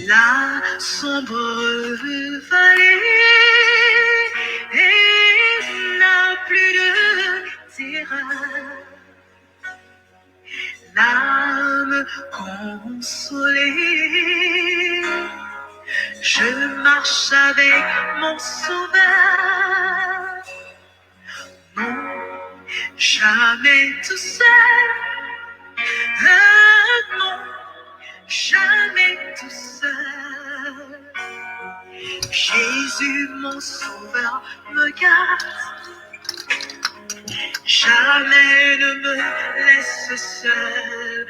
La sombre vallée n'a plus de terreur. L'âme consolée, je marche avec mon sauveur. Non, jamais tout seul. Non, jamais tout seul. Jésus, mon sauveur, me garde. Jamais ne me laisse seul.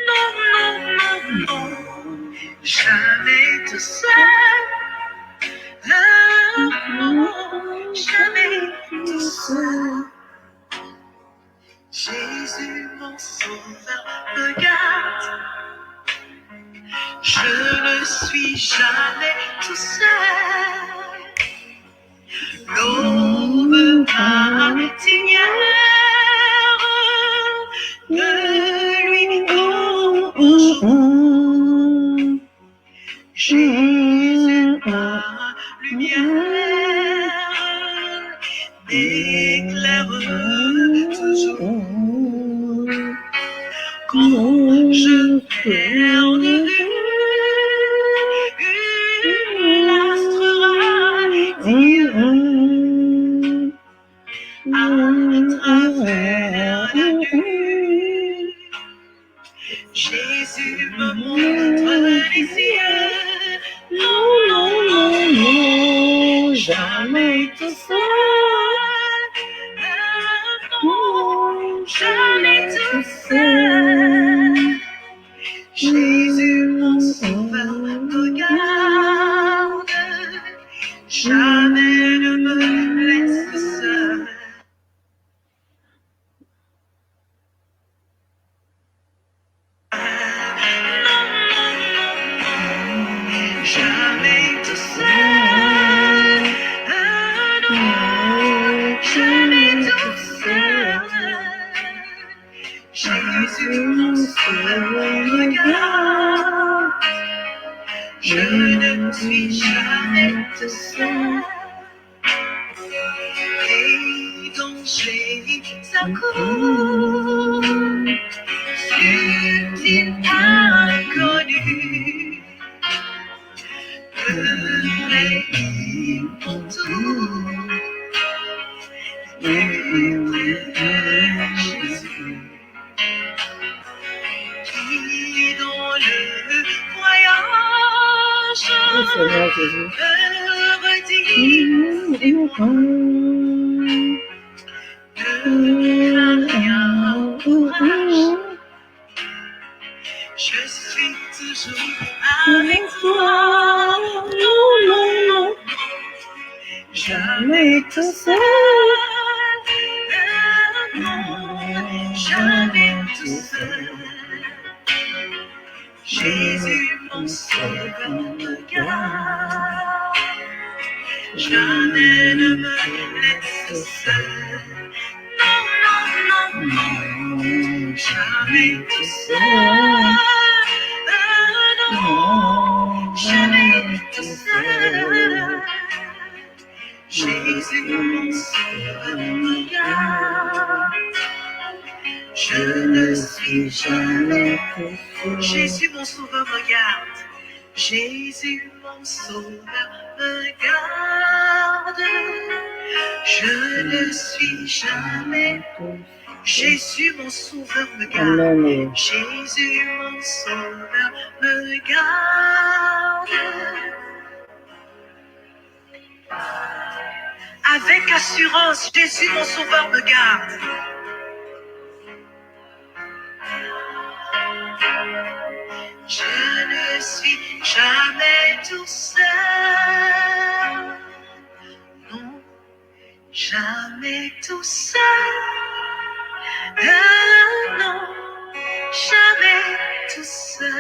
Non, non, non, non. Jamais tout seul. Non, jamais tout seul. Jésus, mon sauveur, me garde. Je ne suis jamais tout seul. L'aube matinière de lui bonjour. Jésus, ma lumière, m'éclaire toujours. Quand je perds de vue l'astre radieux à travers la nuit, Jésus me montre les yeux. Non, non, non, non, jamais tout seul. Non, jamais tout seul. Jésus, mon sauveur, me garde. Jamais ne me laisse seul. Jamais tout seul. Non, jamais tout seul. Jésus, mon sauveur, me garde. Je ne suis jamais tout seul. Et danger s'accourt, subtil inconnu, pays pour tout, Jésus, qui dans le voyage me redit ne crains rien, courage, je suis toujours avec toi. Non, non, non, jamais tout seul. Non, jamais tout seul. Jésus, mon sauveur, me garde. Jamais ne me laisse seul. Non, non, non, non, jamais tout seul. Non, jamais tout seul. Jésus, mon sauveur, me garde. Je ne suis jamais tout seul. Jésus, mon sauveur, me garde. Jésus, mon sauveur, me garde. Je ne suis jamais tout seul. Jésus, mon sauveur, me garde. Amen. Jésus, mon sauveur, me garde. Avec assurance, Jésus, mon sauveur, me garde. Je ne suis jamais tout seul. Non, jamais tout seul. Non, jamais tout seul.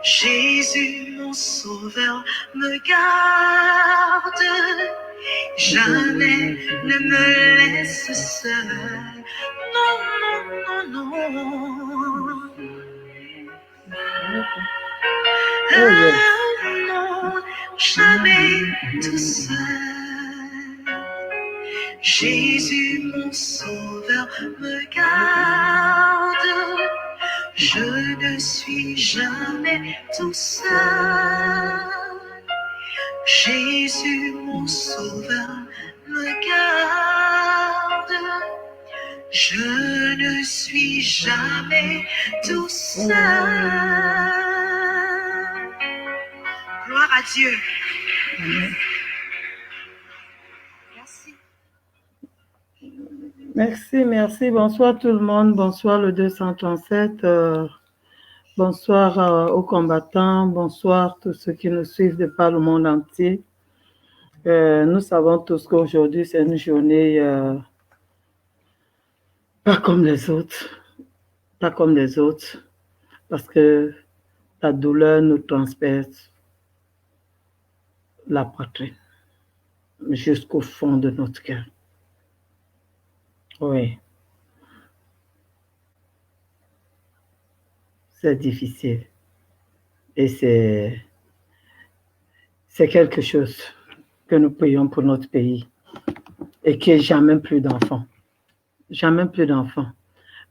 Jésus, mon sauveur, me garde. Jamais ne me laisse seul. Non, non, non, non. non, jamais tout seul. Jésus, mon sauveur, me garde. Je ne suis jamais tout seul. Jésus, mon sauveur, me garde. Je ne suis jamais tout seul. Gloire à Dieu. Merci. Merci, merci. Bonsoir tout le monde. Bonsoir le 237. Bonsoir aux combattants. Bonsoir tous ceux qui nous suivent de par le monde entier. Nous savons tous qu'aujourd'hui, c'est une journée pas comme les autres. Pas comme les autres. Parce que la douleur nous transperce la poitrine jusqu'au fond de notre cœur. Oui. C'est difficile. Et c'est quelque chose que nous prions pour notre pays. Et qu'il n'y ait jamais plus d'enfants. Jamais plus d'enfants.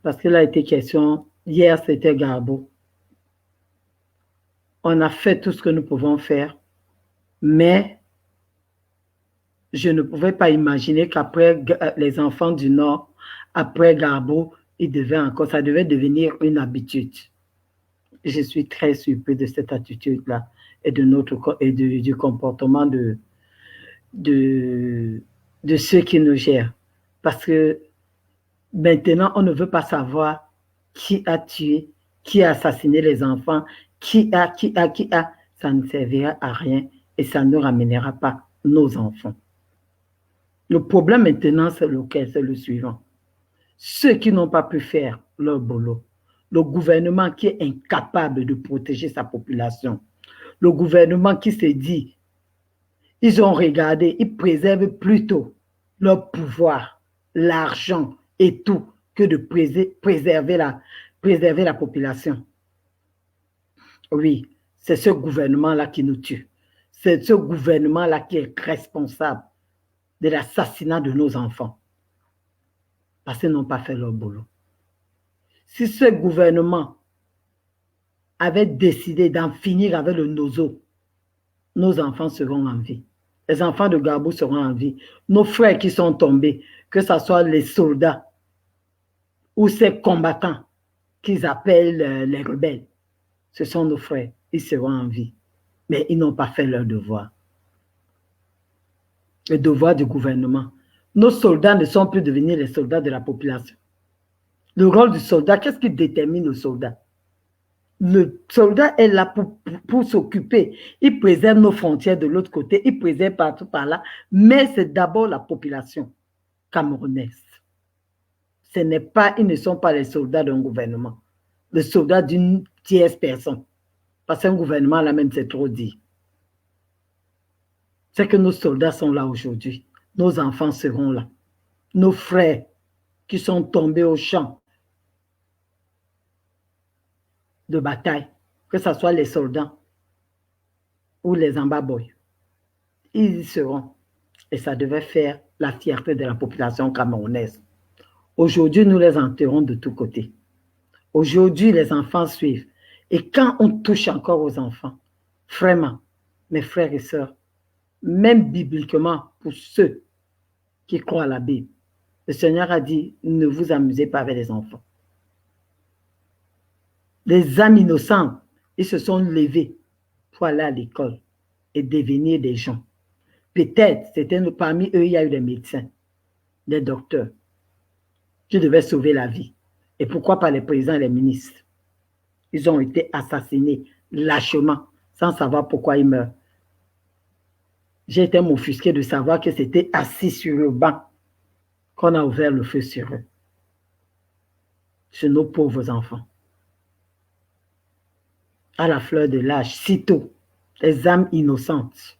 Parce qu'il a été question, hier c'était Garbo. On a fait tout ce que nous pouvons faire, mais je ne pouvais pas imaginer qu'après les enfants du Nord, après Garbo, ça devait devenir une habitude. Je suis très surpris de cette attitude-là et du comportement de ceux qui nous gèrent. Parce que maintenant, on ne veut pas savoir qui a tué, qui a assassiné les enfants, qui a. Ça ne servira à rien et ça ne ramènera pas nos enfants. Le problème maintenant, c'est lequel? C'est le suivant. Ceux qui n'ont pas pu faire leur boulot, le gouvernement qui est incapable de protéger sa population, le gouvernement qui se dit, ils ont regardé, ils préservent plutôt leur pouvoir, l'argent et tout, que de préserver la population. Oui, c'est ce gouvernement-là qui nous tue. C'est ce gouvernement-là qui est responsable de l'assassinat de nos enfants. Parce qu'ils n'ont pas fait leur boulot. Si ce gouvernement avait décidé d'en finir avec le nozo, nos enfants seront en vie. Les enfants de Garbo seront en vie. Nos frères qui sont tombés, que ce soit les soldats ou ces combattants qu'ils appellent les rebelles, ce sont nos frères. Ils seront en vie. Mais ils n'ont pas fait leur devoir. Le devoir du gouvernement. Nos soldats ne sont plus devenus les soldats de la population. Le rôle du soldat, qu'est-ce qui détermine le soldat? Le soldat est là pour s'occuper. Il préserve nos frontières de l'autre côté, il préserve partout par là, mais c'est d'abord la population camerounaise. Ils ne sont pas les soldats d'un gouvernement, les soldats d'une tierce personne. Parce qu'un gouvernement, là même, c'est trop dit. C'est que nos soldats sont là aujourd'hui. Nos enfants seront là. Nos frères qui sont tombés au champ de bataille, que ce soit les soldats ou les ambaboys, ils y seront. Et ça devait faire la fierté de la population camerounaise. Aujourd'hui, nous les enterrons de tous côtés. Aujourd'hui, les enfants suivent. Et quand on touche encore aux enfants, vraiment, mes frères et sœurs, même bibliquement, pour ceux qui croient à la Bible, le Seigneur a dit, ne vous amusez pas avec les enfants. Les âmes innocentes, ils se sont levés pour aller à l'école et devenir des gens. Peut-être, parmi eux, il y a eu des médecins, des docteurs qui devaient sauver la vie. Et pourquoi pas les présidents et les ministres? Ils ont été assassinés lâchement, sans savoir pourquoi ils meurent. J'ai été m'offusqué de savoir que c'était assis sur le banc qu'on a ouvert le feu sur eux. Sur nos pauvres enfants. À la fleur de l'âge, sitôt, les âmes innocentes.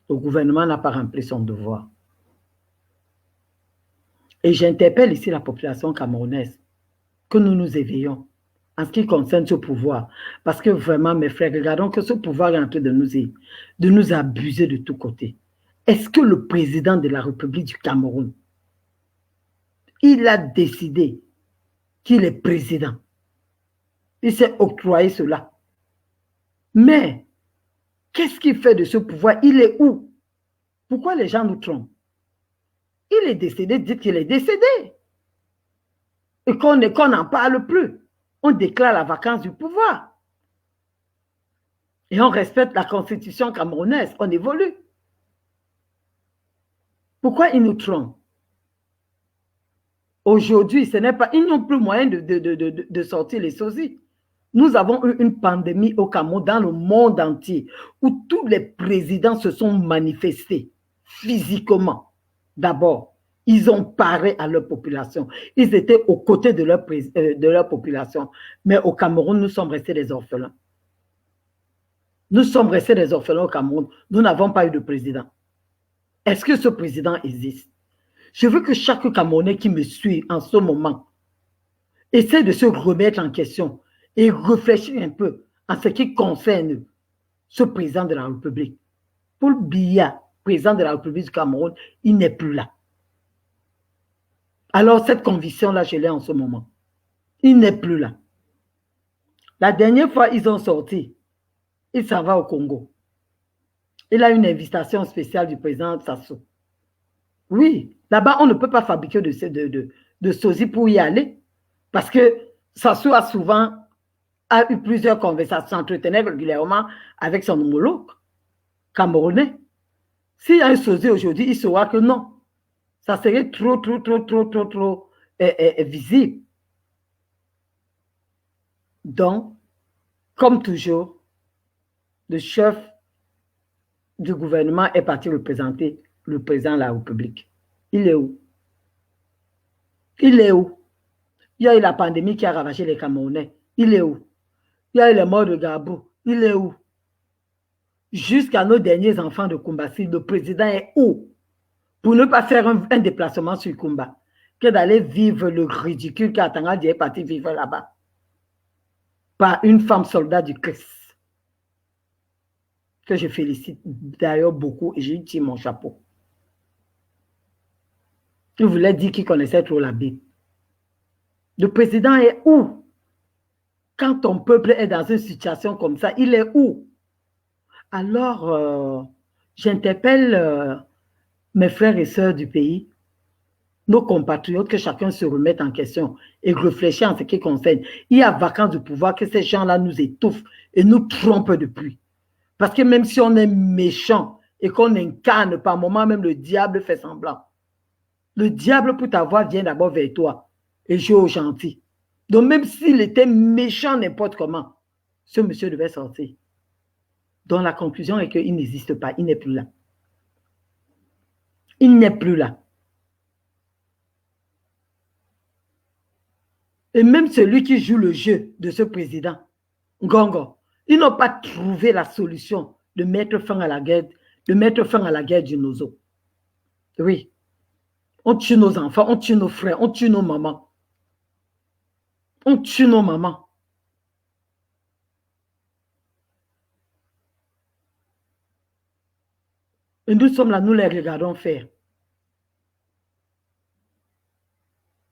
Le gouvernement n'a pas rempli son devoir. Et j'interpelle ici la population camerounaise, que nous nous éveillons en ce qui concerne ce pouvoir. Parce que vraiment, mes frères, regardons que ce pouvoir est en train de nous abuser de tous côtés. Est-ce que le président de la République du Cameroun, il a décidé qu'il est président? Il s'est octroyé cela. Mais, qu'est-ce qu'il fait de ce pouvoir? Il est où? Pourquoi les gens nous trompent? Il est décédé, dites qu'il est décédé. Et qu'on n'en parle plus. On déclare la vacance du pouvoir. Et on respecte la constitution camerounaise. On évolue. Pourquoi ils nous trompent? Aujourd'hui, ce n'est pas, ils n'ont plus moyen de sortir les sosies. Nous avons eu une pandémie au Cameroun, dans le monde entier, où tous les présidents se sont manifestés physiquement. D'abord, ils ont parlé à leur population. Ils étaient aux côtés de leur population. Mais au Cameroun, nous sommes restés des orphelins. Nous sommes restés des orphelins au Cameroun. Nous n'avons pas eu de président. Est-ce que ce président existe? Je veux que chaque Camerounais qui me suit en ce moment essaie de se remettre en question et réfléchir un peu en ce qui concerne ce président de la République. Paul Biya, président de la République du Cameroun, il n'est plus là. Alors cette conviction-là, je l'ai en ce moment. Il n'est plus là. La dernière fois, ils ont sorti. Il s'en va au Congo. Il a une invitation spéciale du président Sassou. Oui, là-bas, on ne peut pas fabriquer de sosie pour y aller. Parce que Sassou a souvent eu plusieurs conversations, s'entretenait régulièrement avec son homologue camerounais. S'il y a un sosie aujourd'hui, il saura que non. Ça serait trop visible. Donc, comme toujours, le chef du gouvernement est parti représenter le président de la République. Il est où? Il est où? Il y a eu la pandémie qui a ravagé les Camerounais. Il est où? Il y a eu les morts de Gabou. Il est où? Jusqu'à nos derniers enfants de Kumbassi, le président est où? Pour ne pas faire un déplacement sur Kumba, que d'aller vivre le ridicule qu'Atangadi est parti vivre là-bas. Par une femme soldat du Christ. Que je félicite d'ailleurs beaucoup et j'ai tiré mon chapeau. Il voulait dire qu'il connaissait trop la Bible. Le président est où? Quand ton peuple est dans une situation comme ça, il est où? Alors, j'interpelle mes frères et sœurs du pays, nos compatriotes, que chacun se remette en question et réfléchisse en ce qui concerne. Il y a vacance du pouvoir que ces gens-là nous étouffent et nous trompent depuis. Parce que même si on est méchant et qu'on incarne, par moment même le diable fait semblant. Le diable pour t'avoir vient d'abord vers toi et joue au gentil. Donc même s'il était méchant n'importe comment, ce monsieur devait sortir. Donc la conclusion est qu'il n'existe pas, il n'est plus là. Il n'est plus là. Et même celui qui joue le jeu de ce président, Ngongo, ils n'ont pas trouvé la solution de mettre fin à la guerre, du Nozo. Oui. On tue nos enfants, on tue nos frères, on tue nos mamans. On tue nos mamans. Et nous sommes là, nous les regardons faire.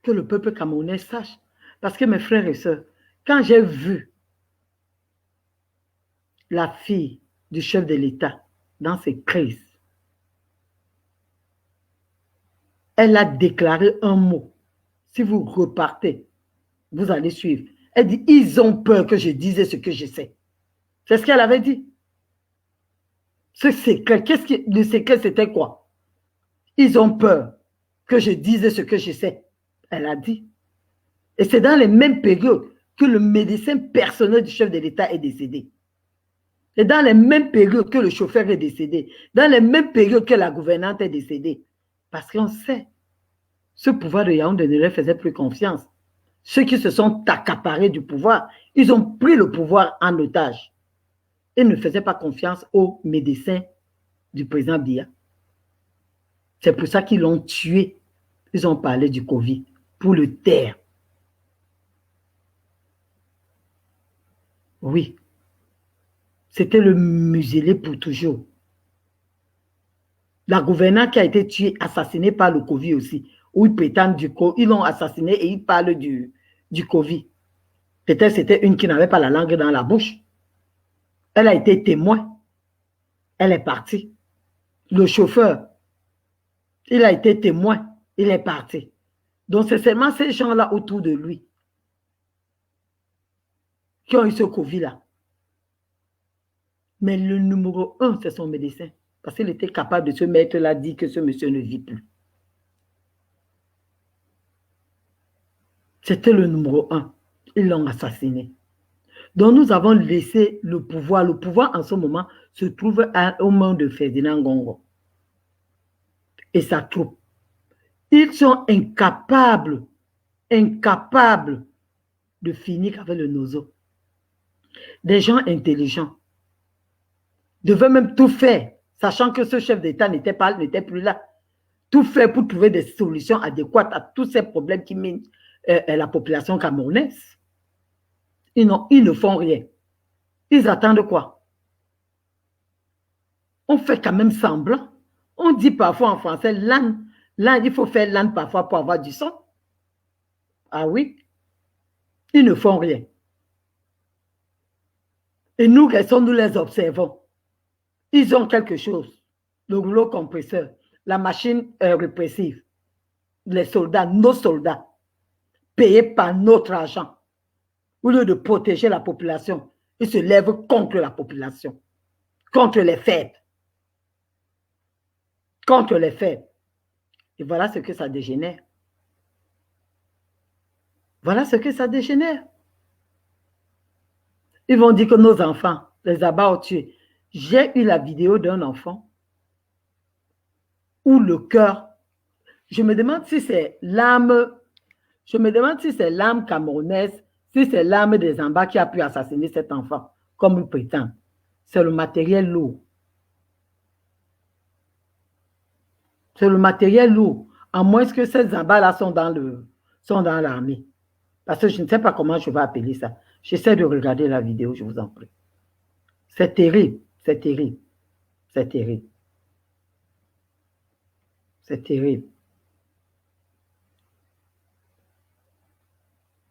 Que le peuple camerounais sache. Parce que mes frères et sœurs, quand j'ai vu la fille du chef de l'État dans ses crises, elle a déclaré un mot. Si vous repartez, vous allez suivre. Elle dit, ils ont peur que je dise ce que je sais. C'est ce qu'elle avait dit. Ce secret, le secret c'était quoi? Ils ont peur que je dise ce que je sais. Elle a dit. Et c'est dans les mêmes périodes que le médecin personnel du chef de l'État est décédé. Et dans les mêmes périodes que le chauffeur est décédé. Dans les mêmes périodes que la gouvernante est décédée. Parce qu'on sait, ce pouvoir de Yaoundé ne leur faisait plus confiance. Ceux qui se sont accaparés du pouvoir, ils ont pris le pouvoir en otage. Ils ne faisaient pas confiance aux médecins du président Biya. C'est pour ça qu'ils l'ont tué. Ils ont parlé du Covid pour le taire. Oui. C'était le muselé pour toujours. La gouverneure qui a été tuée, assassinée par le Covid aussi, où ils prétendent du Covid, ils l'ont assassinée et ils parlent du Covid. Peut-être c'était une qui n'avait pas la langue dans la bouche. Elle a été témoin. Elle est partie. Le chauffeur, il a été témoin. Il est parti. Donc, c'est seulement ces gens-là autour de lui qui ont eu ce Covid-là. Mais le numéro 1, c'est son médecin. Parce qu'il était capable de se mettre là, dire que ce monsieur ne vit plus. C'était le numéro 1. Ils l'ont assassiné. Donc, nous avons laissé le pouvoir. Le pouvoir, en ce moment, se trouve aux mains de Ferdinand Gongo et sa troupe. Ils sont incapables de finir avec le nozo. Des gens intelligents devaient même tout faire, sachant que ce chef d'État n'était plus là. Tout faire pour trouver des solutions adéquates à tous ces problèmes qui minent la population camerounaise. Ils ne font rien. Ils attendent quoi? On fait quand même semblant. On dit parfois en français, l'âne, il faut faire l'âne parfois pour avoir du son. Ah oui? Ils ne font rien. Et nous restons, nous les observons. Ils ont quelque chose. Le rouleau compresseur, la machine répressive, les soldats, nos soldats, payés par notre argent. Au lieu de protéger la population, ils se lèvent contre la population, contre les faibles. Contre les faibles. Et voilà ce que ça dégénère. Voilà ce que ça dégénère. Ils vont dire que nos enfants, les abats ont tués. J'ai eu la vidéo d'un enfant où le cœur, je me demande si c'est l'âme camerounaise, si c'est l'âme des Amba qui a pu assassiner cet enfant, comme il prétend. C'est le matériel lourd. C'est le matériel lourd, à moins que ces Zambas-là sont dans l'armée. Parce que je ne sais pas comment je vais appeler ça. J'essaie de regarder la vidéo, je vous en prie. C'est terrible, c'est terrible, c'est terrible. C'est terrible.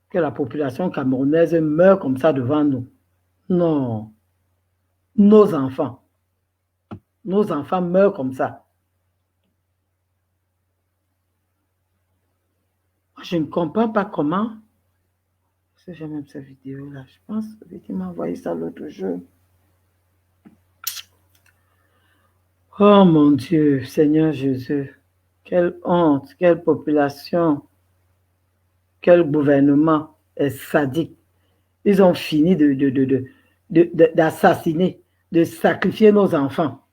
Que la population camerounaise meure comme ça devant nous. Non. Nos enfants meurent comme ça. Je ne comprends pas comment. Si j'ai même cette vidéo-là, je pense qu'il m'a envoyé ça l'autre jour. Oh mon Dieu, Seigneur Jésus, quelle honte, quelle population, quel gouvernement est sadique. Ils ont fini d'assassiner, de sacrifier nos enfants.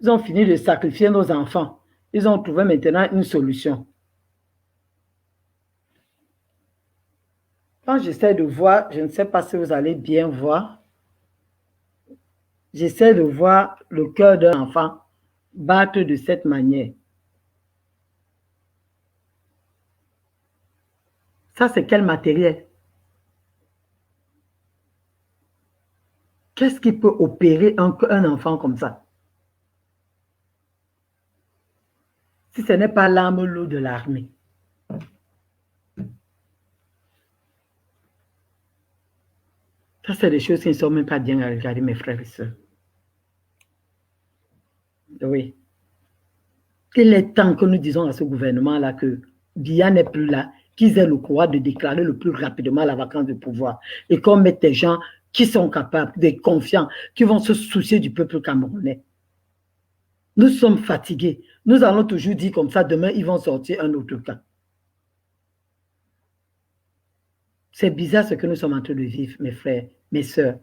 Ils ont fini de sacrifier nos enfants. Ils ont trouvé maintenant une solution. Quand j'essaie de voir, je ne sais pas si vous allez bien voir, j'essaie de voir le cœur d'un enfant battre de cette manière. Ça, c'est quel matériel? Qu'est-ce qui peut opérer un enfant comme ça? Si ce n'est pas l'arme lourde de l'armée. Ça, c'est des choses qui ne sont même pas bien à regarder, mes frères et sœurs. Oui. Il est temps que nous disons à ce gouvernement-là que Biya n'est plus là, qu'ils aient le courage de déclarer le plus rapidement la vacance de pouvoir et qu'on mette des gens qui sont capables, des confiants, qui vont se soucier du peuple camerounais. Nous sommes fatigués. Nous allons toujours dire comme ça, demain, ils vont sortir un autre cas. C'est bizarre ce que nous sommes en train de vivre, mes frères, mes sœurs.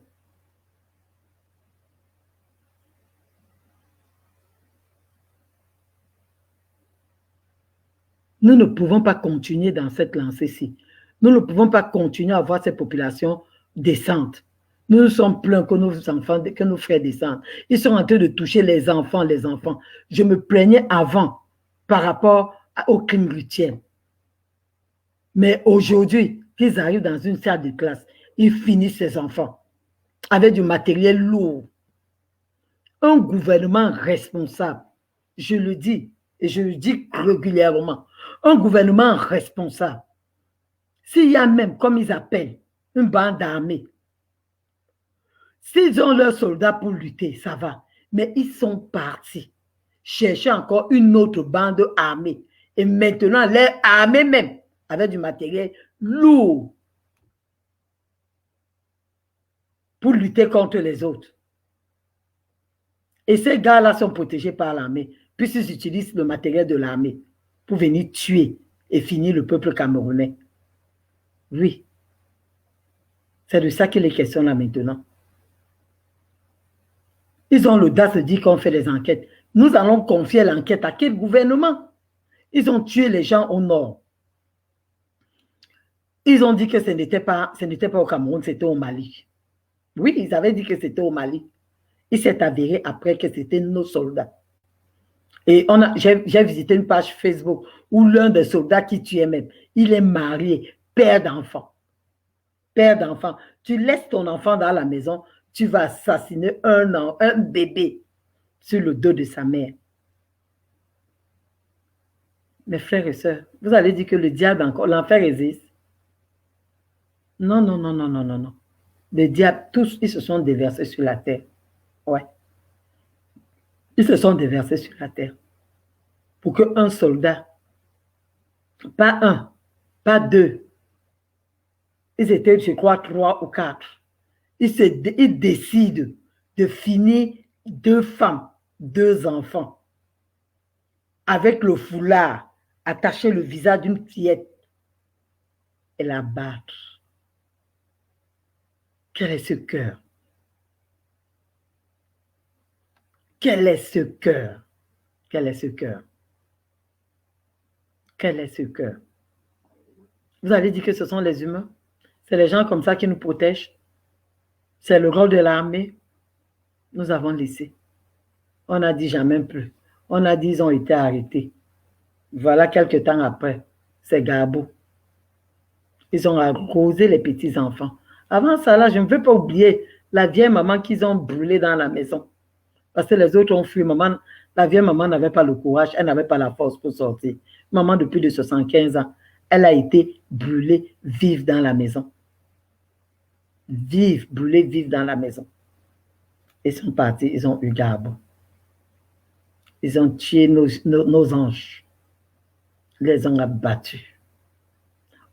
Nous ne pouvons pas continuer dans cette lancée-ci. Nous ne pouvons pas continuer à avoir ces populations décentes. Nous nous sommes plaints que nos enfants, que nos frères descendent. Ils sont en train de toucher les enfants, les enfants. Je me plaignais avant par rapport au crime rituel. Mais aujourd'hui, qu'ils arrivent dans une salle de classe Ils finissent ses enfants avec du matériel lourd. Un gouvernement responsable, je le dis, et je le dis régulièrement, un gouvernement responsable, s'il y a même, comme ils appellent, une bande d'armée, s'ils ont leurs soldats pour lutter, ça va. Mais ils sont partis chercher encore une autre bande armée. Et maintenant, leur armée même, avec du matériel lourd, pour lutter contre les autres. Et ces gars-là sont protégés par l'armée, puisqu'ils utilisent le matériel de l'armée pour venir tuer et finir le peuple camerounais. Oui. C'est de ça qu'il est question là maintenant. Ils ont l'audace de dire qu'on fait des enquêtes. Nous allons confier l'enquête à quel gouvernement? Ils ont tué les gens au nord. Ils ont dit que ce n'était pas au Cameroun, c'était au Mali. Oui, ils avaient dit que c'était au Mali. Il s'est avéré après que c'était nos soldats. Et j'ai visité une page Facebook où l'un des soldats qui tuait même, il est marié, père d'enfant. Père d'enfant. Tu laisses ton enfant dans la maison, tu vas assassiner un bébé sur le dos de sa mère. Mes frères et sœurs, vous allez dire que le diable encore, l'enfer existe. Non, non, non, non, non, non, non. Les diables, tous, ils se sont déversés sur la terre. Ouais. Ils se sont déversés sur la terre. Pour qu'un soldat, pas un, pas deux, ils étaient, je crois, 3 ou 4. Ils décident de finir 2 femmes, 2 enfants, avec le foulard, attacher le visage d'une fillette et la battre. Quel est ce cœur? Quel est ce cœur? Quel est ce cœur? Quel est ce cœur? Vous allez dire que ce sont les humains? C'est les gens comme ça qui nous protègent? C'est le rôle de l'armée? Nous avons laissé. On a dit jamais plus. On a dit ils ont été arrêtés. Voilà, quelques temps après, c'est Gabo. Ils ont arrosé les petits-enfants. Avant ça, là, je ne veux pas oublier la vieille maman qu'ils ont brûlée dans la maison. Parce que les autres ont fui. La vieille maman n'avait pas le courage, elle n'avait pas la force pour sortir. Maman, depuis de 75 ans, elle a été brûlée vive dans la maison. Brûlée vive dans la maison. Ils sont partis, ils ont eu Gabo. Ils ont tué nos anges. Ils les ont abattus.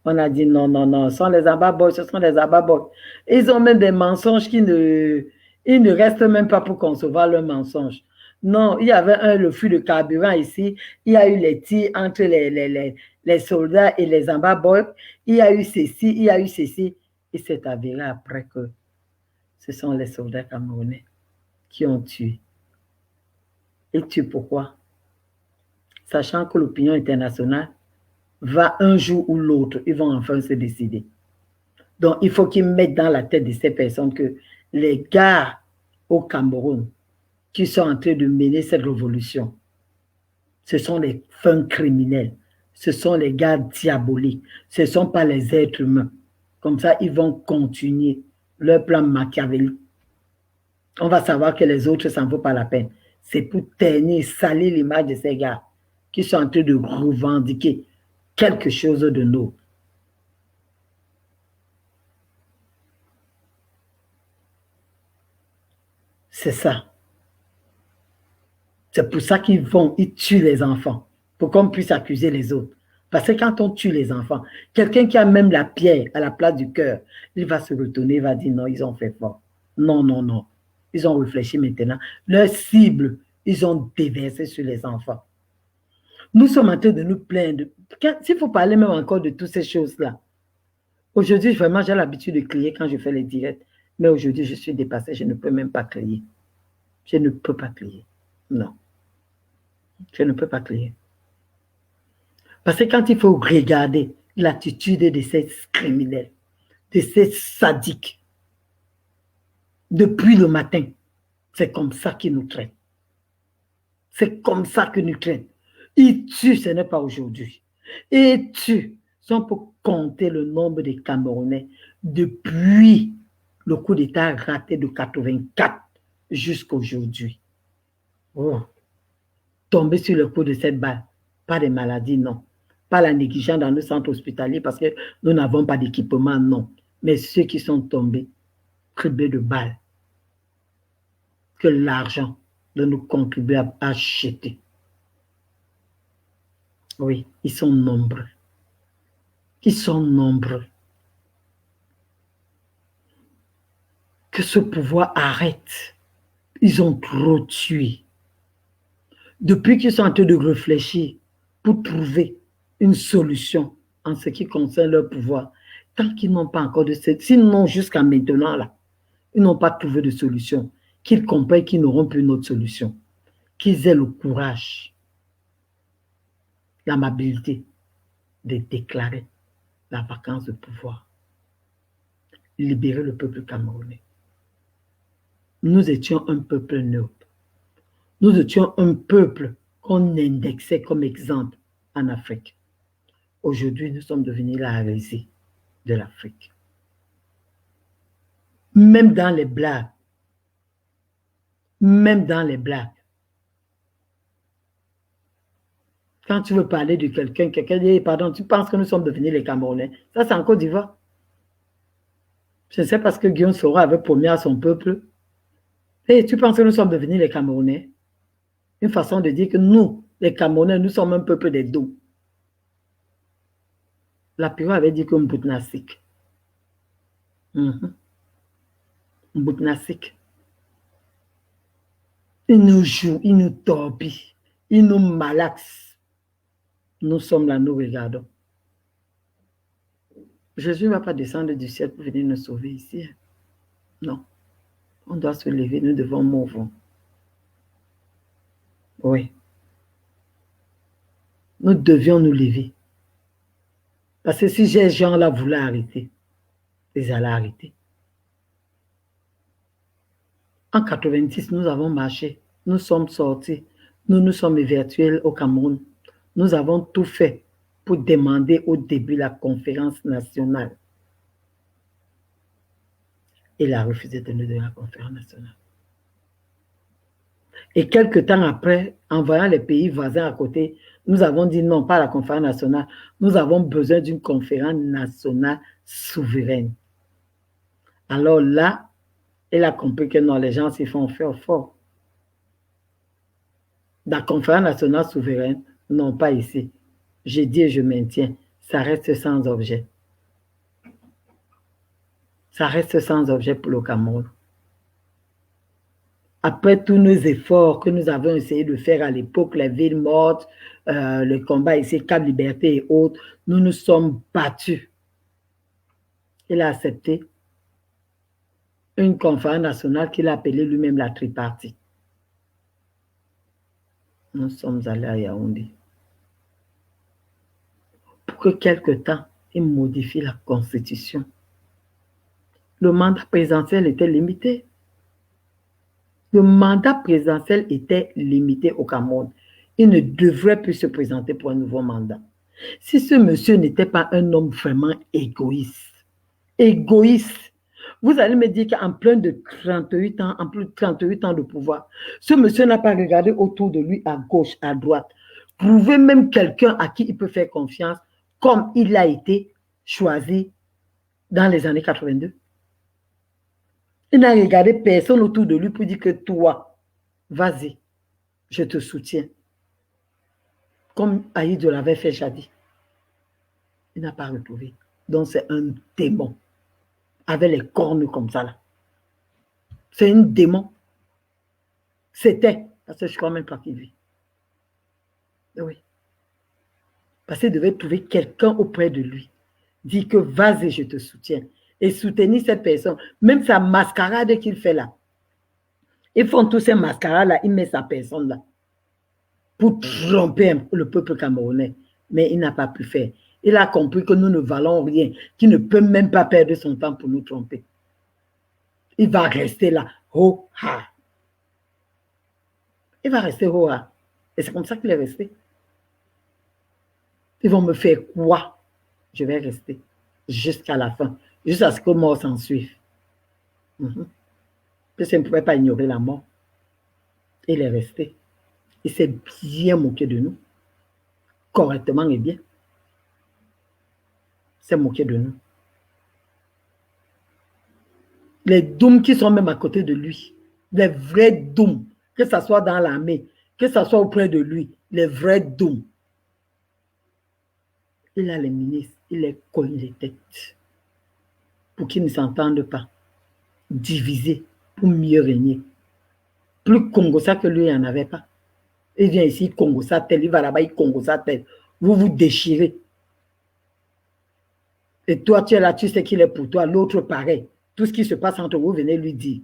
On a dit non, non, non, ce sont les ababoys, ce sont les ababoys. Ils ont même des mensonges ils ne restent même pas pour concevoir leurs mensonges. Non, il y avait le flux de carburant ici, il y a eu les tirs entre les soldats et les ababoys, il y a eu ceci, il y a eu ceci. Il s'est avéré après que ce sont les soldats camerounais qui ont tué. Ils tuent pourquoi? Sachant que l'opinion internationale va un jour ou l'autre, ils vont enfin se décider. Donc, il faut qu'ils mettent dans la tête de ces personnes que les gars au Cameroun qui sont en train de mener cette révolution, ce sont les fins criminels, ce sont les gars diaboliques, ce ne sont pas les êtres humains. Comme ça, ils vont continuer leur plan machiavélique. On va savoir que les autres, ça ne vaut pas la peine. C'est pour ternir, salir l'image de ces gars qui sont en train de revendiquer quelque chose de nous. C'est ça. C'est pour ça qu'ils tuent les enfants, pour qu'on puisse accuser les autres. Parce que quand on tue les enfants, quelqu'un qui a même la pierre à la place du cœur, il va se retourner, il va dire non, ils ont fait fort. Non, non, non. Ils ont réfléchi maintenant. Leur cible, ils ont déversé sur les enfants. Nous sommes en train de nous plaindre. S'il faut parler même encore de toutes ces choses-là. Aujourd'hui, vraiment, j'ai l'habitude de crier quand je fais les directs. Mais aujourd'hui, je suis dépassée. Je ne peux même pas crier. Je ne peux pas crier. Non. Je ne peux pas crier. Parce que quand il faut regarder l'attitude de ces criminels, de ces sadiques, depuis le matin, c'est comme ça qu'ils nous traitent. C'est comme ça qu'ils nous traitent. Ils tuent, ce n'est pas aujourd'hui. Ils tuent, sont pour compter le nombre de Camerounais, depuis le coup d'État raté de 84 jusqu'à aujourd'hui. Oh. Tomber sur le coup de cette balle. Pas de maladie, non. Pas la négligence dans nos centres hospitaliers parce que nous n'avons pas d'équipement, non. Mais ceux qui sont tombés, criblés de balles, que l'argent de nos contribuables a acheté. Oui, ils sont nombreux. Ils sont nombreux. Que ce pouvoir arrête. Ils ont trop tué. Depuis qu'ils sont en train de réfléchir pour trouver une solution en ce qui concerne leur pouvoir, tant qu'ils n'ont pas encore de cette, sinon jusqu'à maintenant là, ils n'ont pas trouvé de solution, qu'ils comprennent qu'ils n'auront plus une autre solution, qu'ils aient le courage, l'amabilité de déclarer la vacance de pouvoir, libérer le peuple camerounais. Nous étions un peuple neutre. Nous étions un peuple qu'on indexait comme exemple en Afrique. Aujourd'hui, nous sommes devenus la hérésie de l'Afrique. Même dans les blagues, quand tu veux parler de quelqu'un dit, pardon, tu penses que nous sommes devenus les Camerounais. Ça, c'est en Côte d'Ivoire. Je ne sais pas ce que Guillaume Soro avait promis à son peuple. Et tu penses que nous sommes devenus les Camerounais? Une façon de dire que nous, les Camerounais, nous sommes un peuple des dos. La Piro avait dit que Mboutnassik. Mboutnassik. Il nous joue, il nous torpille, il nous malaxe. Nous sommes là, nous regardons. Jésus ne va pas descendre du ciel pour venir nous sauver ici. Non. On doit se lever, nous devons mouvoir. Oui. Nous devions nous lever. Parce que si ces gens-là voulaient arrêter, ils allaient arrêter. En 86, nous avons marché. Nous sommes sortis. Nous nous sommes virtuels au Cameroun. Nous avons tout fait pour demander au début la conférence nationale. Il a refusé de nous donner la conférence nationale. Et quelques temps après, en voyant les pays voisins à côté, nous avons dit non, pas la conférence nationale. Nous avons besoin d'une conférence nationale souveraine. Alors là, il a compris que non, les gens s'y font faire fort. La conférence nationale souveraine, non, pas ici. J'ai dit et je maintiens, ça reste sans objet. Ça reste sans objet pour le Cameroun. Après tous nos efforts que nous avons essayé de faire à l'époque, les villes mortes, le combat ici, Cap Liberté et autres, nous nous sommes battus. Il a accepté une conférence nationale qu'il a appelée lui-même la tripartite. Nous sommes allés à Yaoundé. Pour que quelque temps, il modifie la constitution. Le mandat présidentiel était limité. Le mandat présidentiel était limité au Cameroun. Il ne devrait plus se présenter pour un nouveau mandat. Si ce monsieur n'était pas un homme vraiment égoïste, vous allez me dire qu'en plein de 38 ans, en plus de 38 ans de pouvoir, ce monsieur n'a pas regardé autour de lui à gauche, à droite, trouver même quelqu'un à qui il peut faire confiance comme il a été choisi dans les années 82. Il n'a regardé personne autour de lui pour dire que toi, vas-y, je te soutiens. Comme Aïd l'avait fait jadis. Il n'a pas retrouvé. Donc c'est un démon. Avec les cornes comme ça là. C'est un démon. C'était, parce que je crois même pas qu'il vit. Oui. Parce qu'il devait trouver quelqu'un auprès de lui. Dire que vas-y, je te soutiens. Et soutenir cette personne. Même sa mascarade qu'il fait là. Ils font tous ces mascarades là, il met sa personne là. Pour tromper le peuple camerounais. Mais il n'a pas pu faire. Il a compris que nous ne valons rien, qu'il ne peut même pas perdre son temps pour nous tromper. Il va rester là, ho-ha. Il va rester ho-ha. Et c'est comme ça qu'il est resté. Ils vont me faire quoi? Je vais rester jusqu'à la fin. jusqu'à ce que mort s'en suive. Parce qu'il ne pouvait pas ignorer la mort. Il est resté. Il s'est bien moqué de nous. Correctement et bien. Il s'est moqué de nous. Les dooms qui sont même à côté de lui, les vrais dooms, que ce soit dans l'armée, que ce soit auprès de lui, les vrais dooms. Il a les ministres, il les cogne les têtes pour qu'ils ne s'entendent pas. Divisés pour mieux régner. Plus Congossa que lui, il n'y en avait pas. Il vient ici, Congossa tel, il va là-bas, il Congossa tel. Vous vous déchirez. Et toi, tu es là, tu sais qu'il est pour toi, l'autre pareil. Tout ce qui se passe entre vous, venez lui dire.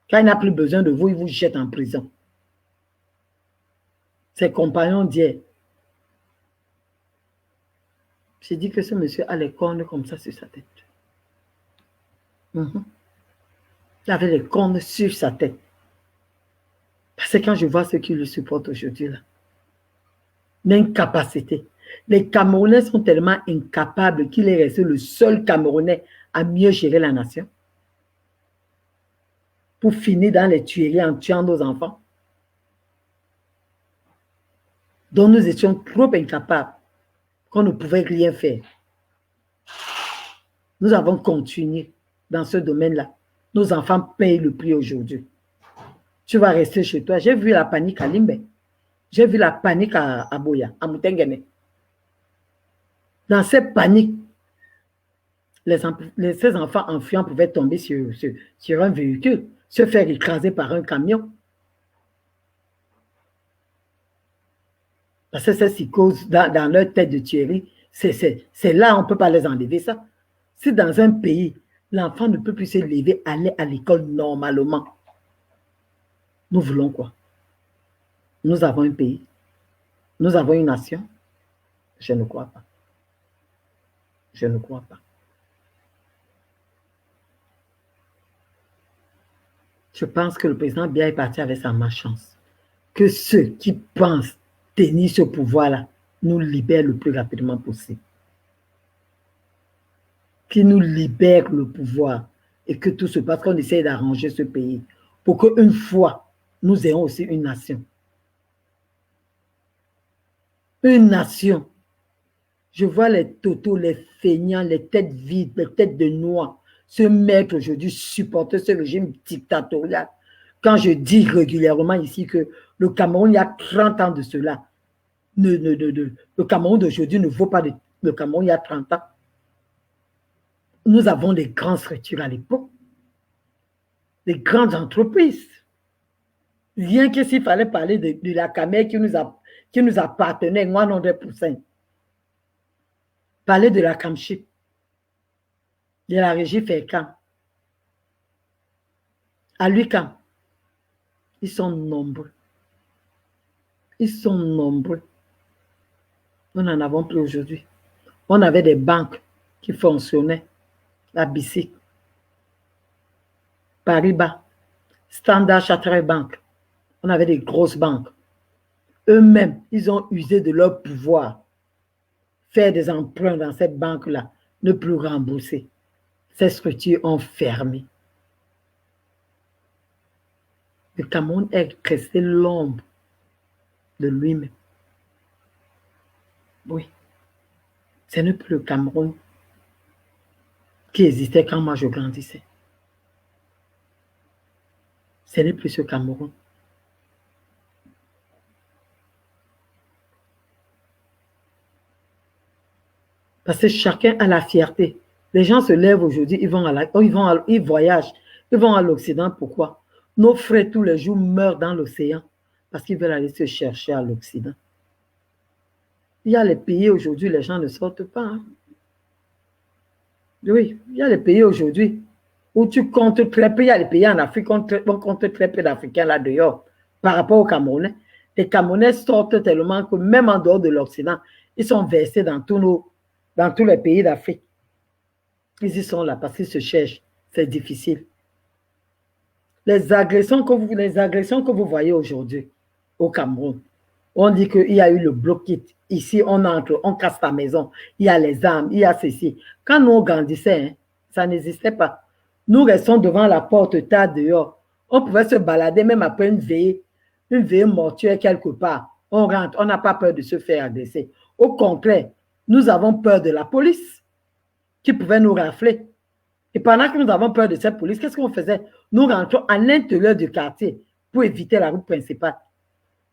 Quand il n'a plus besoin de vous, il vous jette en prison. Ses compagnons d'hier. J'ai dit que ce monsieur a les cornes comme ça sur sa tête. Il avait les cornes sur sa tête. Parce que quand je vois ceux qui le supportent aujourd'hui, là, l'incapacité. Les Camerounais sont tellement incapables qu'il est resté le seul Camerounais à mieux gérer la nation. Pour finir dans les tueries en tuant nos enfants. Donc nous étions trop incapables qu'on ne pouvait rien faire. Nous avons continué dans ce domaine-là. Nos enfants payent le prix aujourd'hui. Tu vas rester chez toi. J'ai vu la panique à Limbe. J'ai vu la panique à Boya, à Moutengene. Dans cette panique, ces enfants enfuyants pouvaient tomber sur un véhicule, se faire écraser par un camion. Parce que c'est psychose dans leur tête de tuerie. C'est là, on ne peut pas les enlever ça. Si dans un pays, l'enfant ne peut plus se lever, aller à l'école normalement, nous voulons quoi? Nous avons un pays. Nous avons une nation. Je ne crois pas. Je ne crois pas. Je pense que le président Biya est parti avec sa malchance. Que ceux qui pensent tenir ce pouvoir-là nous libèrent le plus rapidement possible. Qu'ils nous libèrent le pouvoir et que tout se passe, qu'on essaye d'arranger ce pays pour qu'une fois, nous ayons aussi une nation. Une nation. Je vois les totos, les feignants, les têtes vides, les têtes de noix se mettre aujourd'hui, supporter ce régime dictatorial. Quand je dis régulièrement ici que le Cameroun, il y a 30 ans de cela, le Cameroun d'aujourd'hui ne vaut pas le Cameroun il y a 30 ans. Nous avons des grandes structures à l'époque, des grandes entreprises. Rien que s'il fallait parler de la Camer qui nous appartenait 100%. Parler de la Camchip, de la régie Fécam, à Lucam. Ils sont nombreux. Ils sont nombreux. Nous n'en avons plus aujourd'hui. On avait des banques qui fonctionnaient. La BICIC, Paribas, Standard Chartered Bank. On avait des grosses banques. Eux-mêmes, ils ont usé de leur pouvoir. Faire des emprunts dans cette banque-là, ne plus rembourser. Ces structures ont fermé. Le Cameroun est resté l'ombre de lui-même. Oui. Ce n'est plus le Cameroun qui existait quand moi je grandissais. Ce n'est plus ce Cameroun. Parce que chacun a la fierté. Les gens se lèvent aujourd'hui, ils voyagent, ils vont à l'Occident. Pourquoi? Nos frères tous les jours meurent dans l'océan parce qu'ils veulent aller se chercher à l'Occident. Il y a les pays aujourd'hui, les gens ne sortent pas. Hein? Oui, il y a les pays aujourd'hui où tu comptes très peu. Il y a les pays en Afrique, on compte très peu d'Africains là dehors par rapport aux Camerounais. Les Camerounais sortent tellement que même en dehors de l'Occident, ils sont versés dans tous les pays d'Afrique. Ils y sont là parce qu'ils se cherchent. C'est difficile. Les agressions que vous voyez aujourd'hui au Cameroun, on dit qu'il y a eu le bloc-kit. Ici, on entre, on casse ta maison. Il y a les armes, il y a ceci. Quand nous grandissons, hein, Ça n'existait pas. Nous restons devant la porte tard dehors. On pouvait se balader même après une veillée mortuaire quelque part. On rentre, on n'a pas peur de se faire agresser. Au contraire, nous avons peur de la police qui pouvait nous rafler. Et pendant que nous avons peur de cette police, qu'est-ce qu'on faisait? Nous rentrons à l'intérieur du quartier pour éviter la route principale.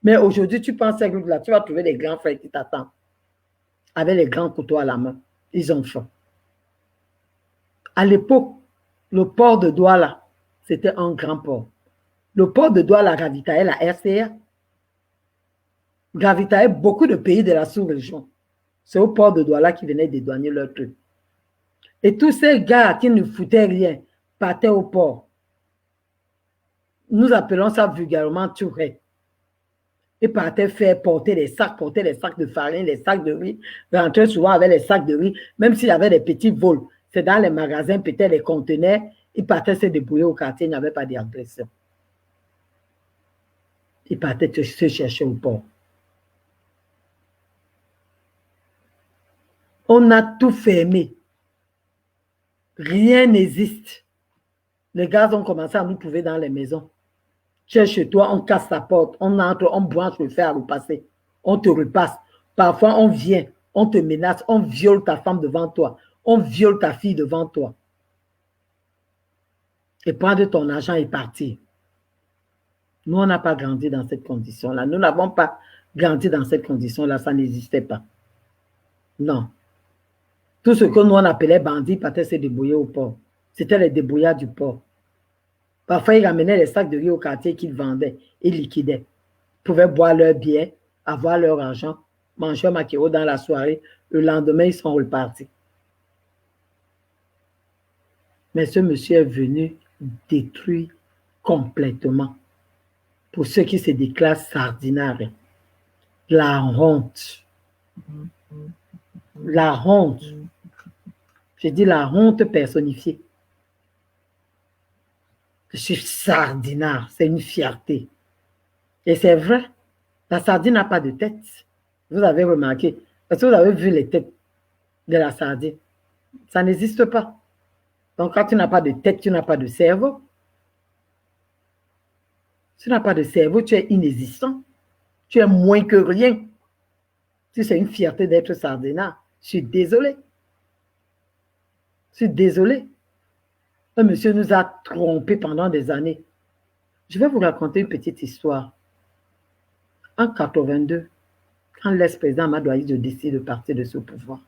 Mais aujourd'hui, tu penses à cette route-là, tu vas trouver des grands frères qui t'attendent avec les grands couteaux à la main. Ils ont faim. À l'époque, le port de Douala, c'était un grand port. Le port de Douala ravitaillait la RCA, ravitaillait beaucoup de pays de la sous-région. C'est au port de Douala qui venaient dédouaner leurs trucs. Et tous ces gars qui ne foutaient rien partaient au port. Nous appelons ça vulgairement tourette. Ils partaient faire porter des sacs de farine, des sacs de riz, rentraient souvent avec les sacs de riz, même s'il y avait des petits vols. C'est dans les magasins, peut-être les conteneurs, ils partaient se débrouiller au quartier, il n'y avait pas d'agression. Ils partaient se chercher au port. On a tout fermé. Rien n'existe. Les gars ont commencé à nous trouver dans les maisons. Tu es chez toi, on casse la porte, on entre, on branche le fer à repasser. On te repasse. Parfois, on vient, on te menace, on viole ta femme devant toi, on viole ta fille devant toi. Et prendre ton argent et partir. Nous, on n'a pas grandi dans cette condition-là. Nous n'avons pas grandi dans cette condition-là. Ça n'existait pas. Non. Tout ce que nous, on appelait bandits partaient se débrouiller au port. C'était les débrouillards du port. Parfois, ils ramenaient les sacs de riz au quartier qu'ils vendaient. Ils liquidaient. Ils pouvaient boire leur bière, avoir leur argent, manger un maquereau dans la soirée. Le lendemain, ils sont repartis. Mais ce monsieur est venu détruire complètement. Pour ceux qui se déclarent sardinaires. La honte. La honte. Je dis la honte personnifiée. Je suis sardinard, c'est une fierté. Et c'est vrai, la sardine n'a pas de tête. Vous avez remarqué, parce que vous avez vu les têtes de la sardine. Ça n'existe pas. Donc quand tu n'as pas de tête, tu n'as pas de cerveau. Si tu n'as pas de cerveau, tu es inexistant. Tu es moins que rien. Si c'est une fierté d'être sardinard, je suis désolé. Je suis désolé. Un monsieur nous a trompés pendant des années. Je vais vous raconter une petite histoire. En 82, quand l'ex-président Amadou Ahidjo décide de partir de ce pouvoir,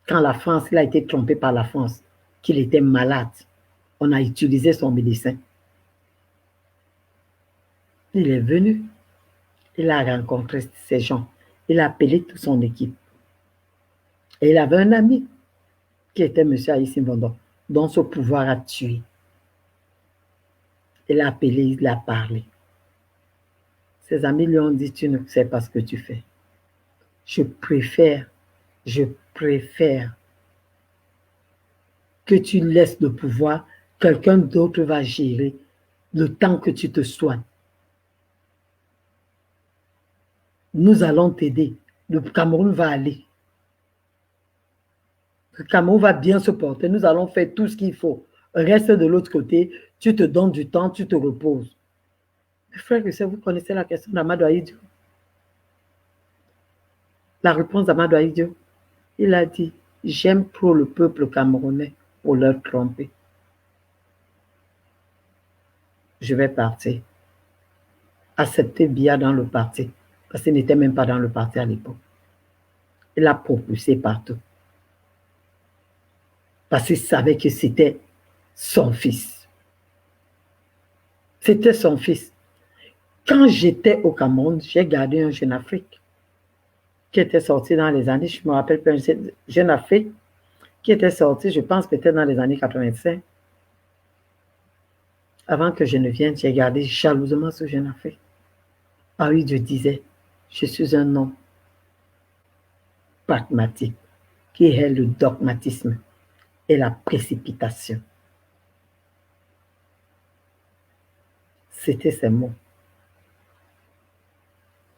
quand la France, il a été trompé par la France, qu'il était malade, on a utilisé son médecin. Il est venu, il a rencontré ces gens, il a appelé toute son équipe. Et il avait un ami qui était M. Aïssim Bondon, dont ce pouvoir a tué. Il a appelé, il a parlé. Ses amis lui ont dit, tu ne sais pas ce que tu fais. Je préfère que tu laisses le pouvoir, quelqu'un d'autre va gérer le temps que tu te soignes. Nous allons t'aider. Le Cameroun va aller. Le Cameroun va bien se porter. Nous allons faire tout ce qu'il faut. Reste de l'autre côté. Tu te donnes du temps, tu te reposes. Mes frères et sœurs, vous connaissez la question d'Amadou Ahidjo? La réponse d'Amadou Ahidjo, il a dit, j'aime trop le peuple camerounais pour leur tromper. Je vais partir. Accepter Biya dans le parti, parce qu'il n'était même pas dans le parti à l'époque. Il l'a propulsé partout. Parce qu'il savait que c'était son fils. C'était son fils. Quand j'étais au Cameroun, j'ai gardé un Jeune Afrique qui était sorti dans les années, je me rappelle plus, un Jeune Afrique qui était sorti, je pense peut-être dans les années 85. Avant que je ne vienne, j'ai gardé jalousement ce Jeune Afrique. Ah oui, Dieu disait, je suis un homme pragmatique qui est le dogmatisme et la précipitation. C'était ses mots.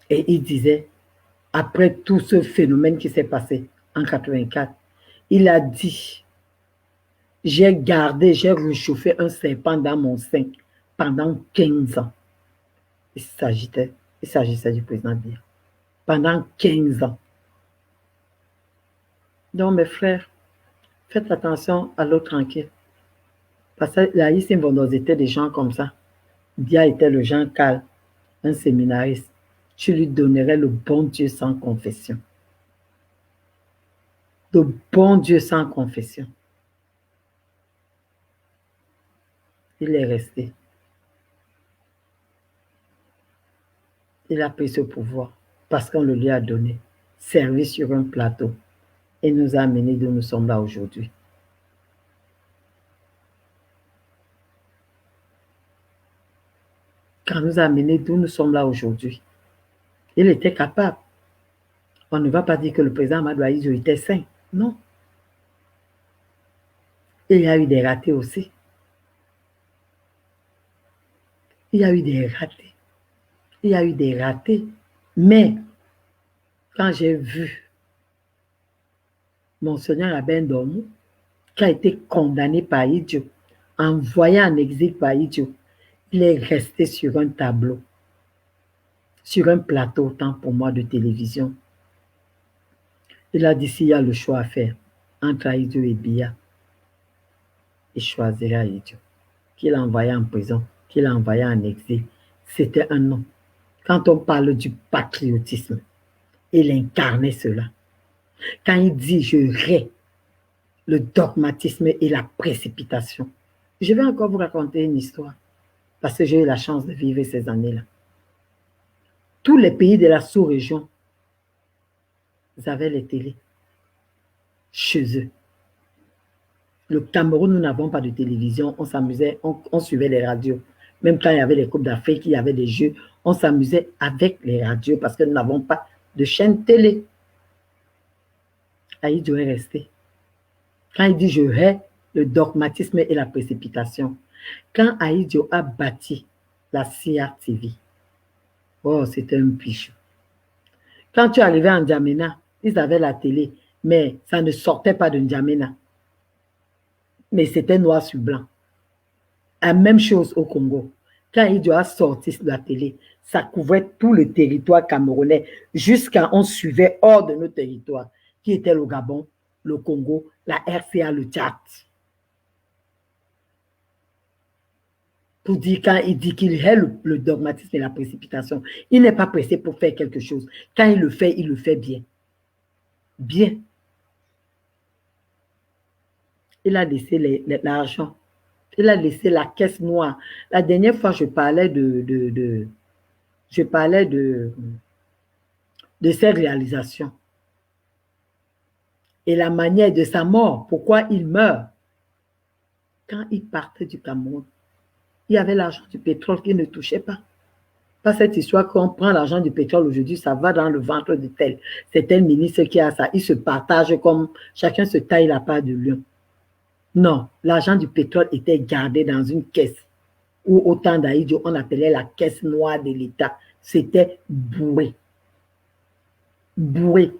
Et il disait, après tout ce phénomène qui s'est passé en 84, il a dit, J'ai gardé, j'ai réchauffé un serpent dans mon sein pendant 15 ans. Il s'agissait du président Biya. Pendant 15 ans. Donc, mes frères, faites attention à l'eau tranquille. Parce que là, ici, ils étaient des gens comme ça. Biya était le Jean calme, un séminariste. Tu lui donnerais le bon Dieu sans confession. Le bon Dieu sans confession. Il est resté. Il a pris ce pouvoir parce qu'on le lui a donné, servi sur un plateau et nous a amenés d'où nous sommes là aujourd'hui. Quand nous a amenés d'où nous sommes là aujourd'hui, il était capable. On ne va pas dire que le président Amadou Ahidjo était saint. Non. Il y a eu des ratés aussi. Il y a eu des ratés. Il y a eu des ratés. Mais, quand j'ai vu Monseigneur Abin Dormou, qui a été condamné par Ahidjo, envoyé en exil par Ahidjo, il est resté sur un tableau, sur un plateau, autant pour moi, de télévision. Il a dit s'il y a le choix à faire entre Ahidjo et Biya, il choisira Ahidjo. Qu'il a envoyé en prison, qu'il a envoyé en exil, c'était un nom. Quand on parle du patriotisme, il incarnait cela. Quand il dit « je hais le dogmatisme et la précipitation », je vais encore vous raconter une histoire, parce que j'ai eu la chance de vivre ces années-là. Tous les pays de la sous-région, ils avaient les télés chez eux. Le Cameroun, nous n'avons pas de télévision, on s'amusait, on suivait les radios. Même quand il y avait les Coupes d'Afrique, il y avait des jeux, on s'amusait avec les radios parce que nous n'avons pas de chaîne télé. Ahidjo est resté. Quand il dit « je hais le dogmatisme et la précipitation », quand Ahidjo a bâti la CIA TV, oh, c'était un pichou. Quand tu arrivais en N'Djamena, ils avaient la télé, mais ça ne sortait pas de N'Djamena. Mais c'était noir sur blanc. La même chose au Congo. Quand Ahidjo a sorti de la télé, ça couvrait tout le territoire camerounais, jusqu'à on suivait hors de nos territoires, qui était le Gabon, le Congo, la RCA, le Tchad. Pour dire, quand il dit qu'il hait le dogmatisme et la précipitation, il n'est pas pressé pour faire quelque chose. Quand il le fait bien. Bien. Il a laissé l'argent. Il a laissé la caisse noire. La dernière fois, je parlais de ses réalisations. Et la manière de sa mort, pourquoi il meurt. Quand il partait du Cameroun, il y avait l'argent du pétrole qu'il ne touchait pas. Pas cette histoire qu'on prend l'argent du pétrole aujourd'hui, ça va dans le ventre de tel. C'est tel ministre qui a ça. Ils se partagent comme chacun se taille la part de lion. Non, l'argent du pétrole était gardé dans une caisse où au temps d'Ahidjo, on appelait la caisse noire de l'État. C'était boué. Boué.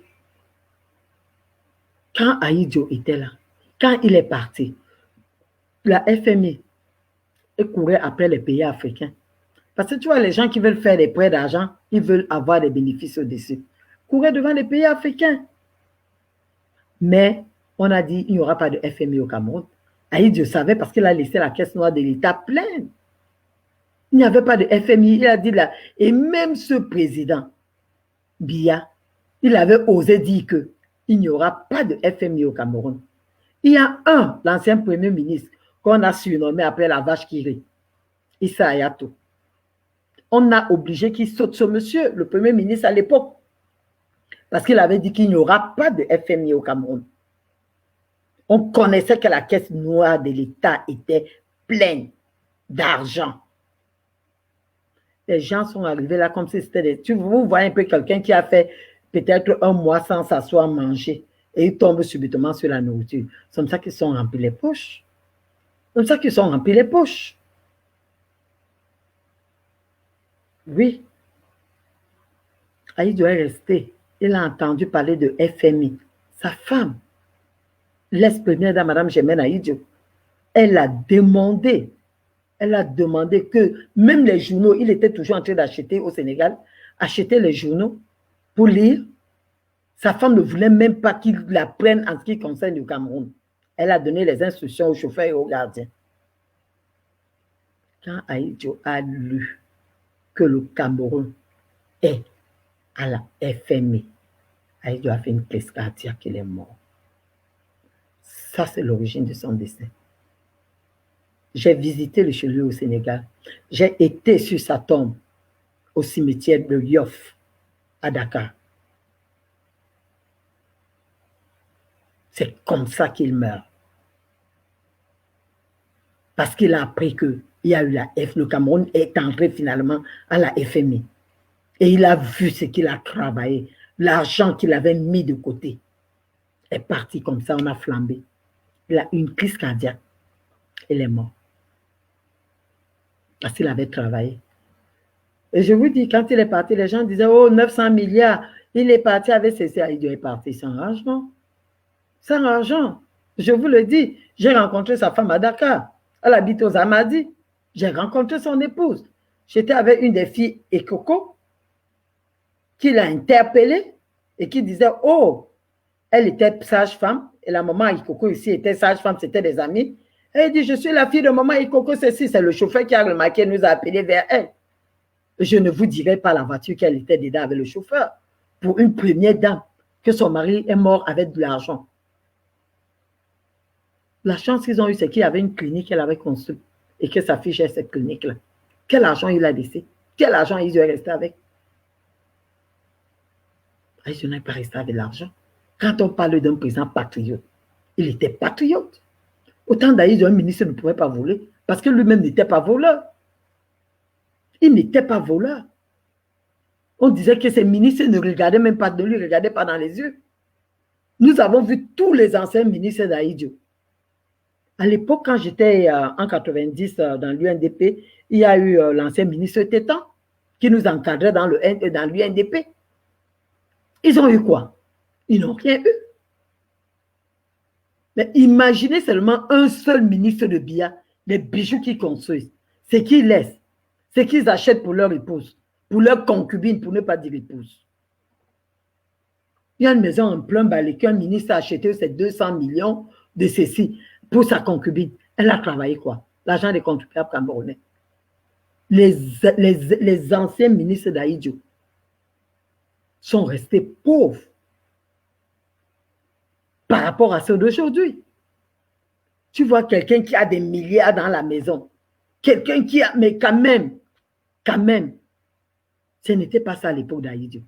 Quand Ahidjo était là, quand il est parti, la FMI courait après les pays africains. Parce que tu vois, les gens qui veulent faire des prêts d'argent, ils veulent avoir des bénéfices au-dessus. Courait devant les pays africains. Mais on a dit, il n'y aura pas de FMI au Cameroun. Ahidjo savait parce qu'il a laissé la caisse noire de l'État pleine. Il n'y avait pas de FMI. Il a dit là, et même ce président, Biya, il avait osé dire qu'il n'y aura pas de FMI au Cameroun. Il y a l'ancien premier ministre, qu'on a surnommé après la vache qui rit, Issa Hayatou. On a obligé qu'il saute ce monsieur, le premier ministre à l'époque, parce qu'il avait dit qu'il n'y aura pas de FMI au Cameroun. On connaissait que la caisse noire de l'État était pleine d'argent. Les gens sont arrivés là comme si c'était des... Vous voyez un peu quelqu'un qui a fait peut-être un mois sans s'asseoir manger et il tombe subitement sur la nourriture. C'est comme ça qu'ils sont remplis les poches. C'est comme ça qu'ils sont remplis les poches. Oui. Ahidjo est resté. Il a entendu parler de FMI. Sa femme, l'ex-première dame, Madame Germaine Ahidjo, Elle a demandé que même les journaux, il était toujours en train d'acheter au Sénégal, acheter les journaux pour lire. Sa femme ne voulait même pas qu'il la prenne en ce qui concerne le Cameroun. Elle a donné les instructions au chauffeur et au gardien. Quand Ahidjo a lu que le Cameroun est à la FMI, Ahidjo a fait une crise cardiaque, il est mort. Ça, c'est l'origine de son décès. J'ai visité le chez lui au Sénégal. J'ai été sur sa tombe au cimetière de Yoff, à Dakar. C'est comme ça qu'il meurt. Parce qu'il a appris qu'il y a eu le Cameroun est entré finalement à la FMI. Et il a vu ce qu'il a travaillé. L'argent qu'il avait mis de côté est parti comme ça, on a flambé. Il a eu une crise cardiaque. Il est mort. Parce qu'il avait travaillé. Et je vous dis, quand il est parti, les gens disaient, oh, 900 milliards, il est parti avec ses... Il est parti sans argent. Sans argent. Je vous le dis, j'ai rencontré sa femme à Dakar. Elle habite aux Amadi. J'ai rencontré son épouse. J'étais avec une des filles Ekoko qui l'a interpellée et qui disait, oh, elle était sage-femme et la maman Ekoko ici était sage-femme, c'était des amis. Elle dit, je suis la fille de maman Ekoko, c'est le chauffeur qui a remarqué, nous a appelé vers elle. Je ne vous dirai pas la voiture qu'elle était dedans avec le chauffeur. Pour une première dame, que son mari est mort avec de l'argent. La chance qu'ils ont eue, c'est qu'il y avait une clinique qu'elle avait construite et que sa fille gère cette clinique-là. Quel argent il a laissé? Quel argent ils ont resté avec? Ils n'ont pas resté avec l'argent. Quand on parle d'un président patriote, il était patriote. Autant d'ailleurs, un ministre ne pouvait pas voler parce que lui-même n'était pas voleur. Il n'était pas voleur. On disait que ces ministres ne regardaient même pas, ne lui regardaient pas dans les yeux. Nous avons vu tous les anciens ministres d'Ahidjo. À l'époque, quand j'étais en 90 dans l'UNDP, il y a eu l'ancien ministre Tétan qui nous encadrait dans l'UNDP. Ils ont eu quoi? Ils n'ont rien eu. Mais imaginez seulement un seul ministre de Biya, les bijoux qu'ils construisent, ce qu'ils laissent, ce qu'ils achètent pour leur épouse, pour leur concubine, pour ne pas dire épouse. Il y a une maison en plein balai qu'un ministre a acheté, c'est 200 millions de ceci pour sa concubine. Elle a travaillé quoi? L'argent des contribuables camerounais. Les anciens ministres d'Ahidjo sont restés pauvres par rapport à ceux d'aujourd'hui. Tu vois quelqu'un qui a des milliards dans la maison, quelqu'un qui a, mais quand même, ce n'était pas ça à l'époque d'Ahidjo.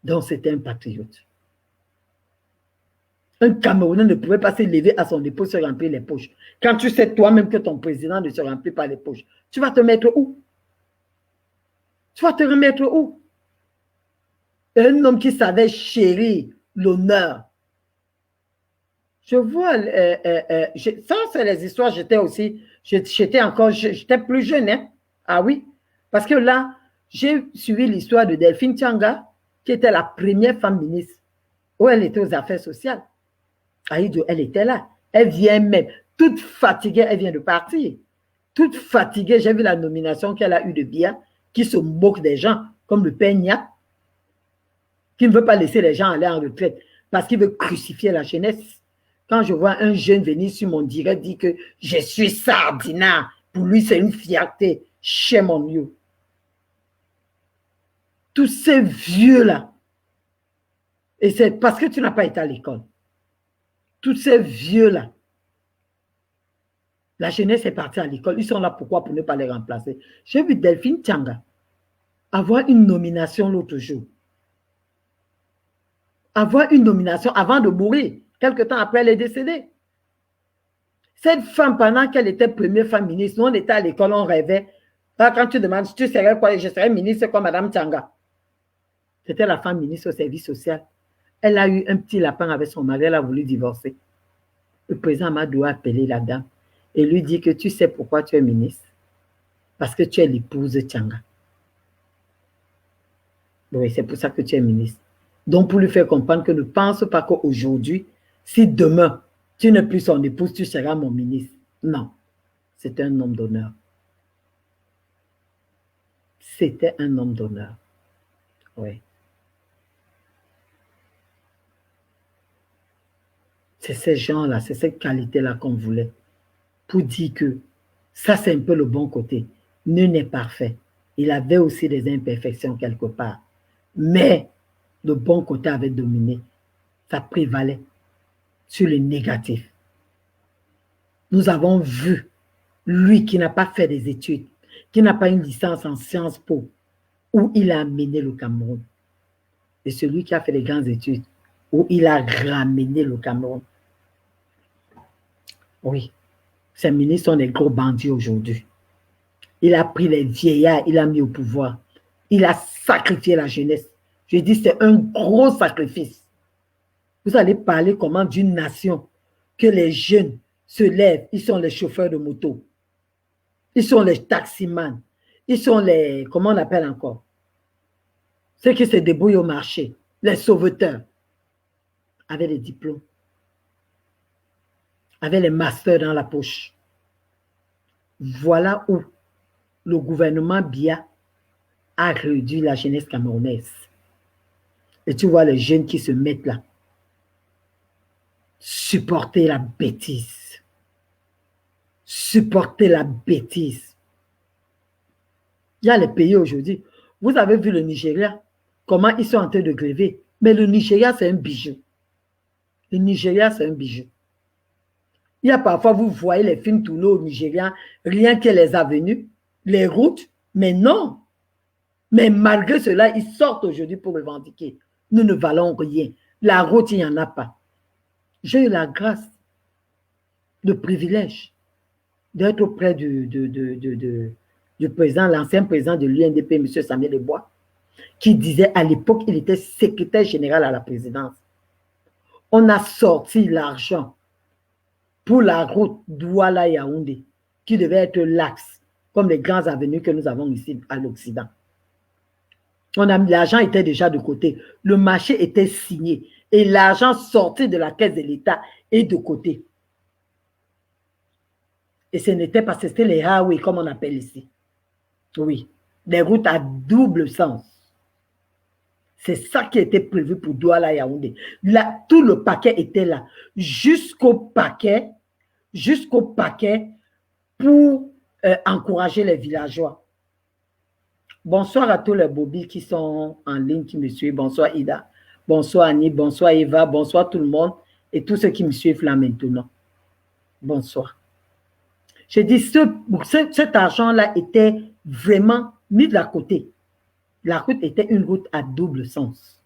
Donc c'était un patriote. Un Camerounais ne pouvait pas se lever à son épaule, se remplir les poches. Quand tu sais toi-même que ton président ne se remplit pas les poches, tu vas te mettre où? Tu vas te remettre où? Un homme qui savait chérir l'honneur. Je vois, ça c'est les histoires, j'étais plus jeune, hein? Ah oui, parce que là, j'ai suivi l'histoire de Delphine Tianga, qui était la première femme ministre, où elle était aux affaires sociales. Ahidjo, elle était là. Elle vient même, toute fatiguée, elle vient de partir. Toute fatiguée, j'ai vu la nomination qu'elle a eue de Biya, qui se moque des gens, comme le père Nya, qui ne veut pas laisser les gens aller en retraite, parce qu'il veut crucifier la jeunesse. Quand je vois un jeune venir sur mon direct dire que je suis Sardina, pour lui c'est une fierté, chez mon Dieu. Tous ces vieux-là, et c'est parce que tu n'as pas été à l'école. Tous ces vieux-là, la jeunesse est partie à l'école. Ils sont là pourquoi? Pour ne pas les remplacer. J'ai vu Delphine Tianga avoir une nomination l'autre jour. Avoir une nomination avant de mourir. Quelque temps après, elle est décédée. Cette femme, pendant qu'elle était première femme ministre, nous on était à l'école, on rêvait. Quand tu demandes, tu serais quoi? Je serais ministre comme Madame Tianga. C'était la femme ministre au service social. Elle a eu un petit lapin avec son mari, elle a voulu divorcer. Le président Amadou a appelé la dame et lui dit que tu sais pourquoi tu es ministre? Parce que tu es l'épouse de Tianga. Oui, c'est pour ça que tu es ministre. Donc, pour lui faire comprendre que ne pense pas qu'aujourd'hui, si demain, Tu n'es plus son épouse, tu seras mon ministre. Non, c'était un homme d'honneur. C'était un homme d'honneur. Oui. C'est ces gens-là, c'est cette qualité-là qu'on voulait. Pour dire que ça, c'est un peu le bon côté. Nul n'est parfait. Il avait aussi des imperfections quelque part. Mais le bon côté avait dominé. Ça prévalait sur le négatif. Nous avons vu lui qui n'a pas fait des études, qui n'a pas une licence en Sciences Po, où il a amené le Cameroun. Et celui qui a fait des grandes études, où il a ramené le Cameroun. Oui, ces ministres sont des gros bandits aujourd'hui. Il a pris les vieillards, il a mis au pouvoir. Il a sacrifié la jeunesse. Je dis, c'est un gros sacrifice. Vous allez parler comment d'une nation que les jeunes se lèvent, ils sont les chauffeurs de moto. Ils sont les taximans. Ils sont les, comment on appelle encore? Ceux qui se débrouillent au marché, les sauveteurs, avec des diplômes, avec les masters dans la poche. Voilà où le gouvernement Biya a réduit la jeunesse camerounaise. Et tu vois les jeunes qui se mettent là, supporter la bêtise. Supporter la bêtise. Il y a les pays aujourd'hui. Vous avez vu le Nigeria, comment ils sont en train de gréver. Mais le Nigeria, c'est un bijou. Le Nigeria, c'est un bijou. Il y a parfois, vous voyez les films tournés au Nigeria, rien que les avenues, les routes, mais non. Mais malgré cela, ils sortent aujourd'hui pour revendiquer. Nous ne valons rien. La route, il n'y en a pas. J'ai eu la grâce, le privilège d'être auprès du président, l'ancien président de l'UNDP, M. Samuel Ebois, qui disait à l'époque, il était secrétaire général à la présidence. On a sorti l'argent pour la route Douala-Yaoundé, qui devait être l'axe, comme les grandes avenues que nous avons ici à l'Occident. L'argent était déjà de côté. Le marché était signé. Et l'argent sorti de la caisse de l'État est de côté. Et ce n'était pas, c'était les highways, comme on appelle ici. Oui, les routes à double sens. C'est ça qui était prévu pour Douala-Yaoundé. Là, tout le paquet était là. Jusqu'au paquet pour encourager les villageois. Bonsoir à tous les bobbies qui sont en ligne, qui me suivent. Bonsoir Ida, bonsoir Annie, bonsoir Eva, bonsoir tout le monde et tous ceux qui me suivent là maintenant. Bonsoir. Je dis, cet argent-là était vraiment mis de la côté. La route était une route à double sens.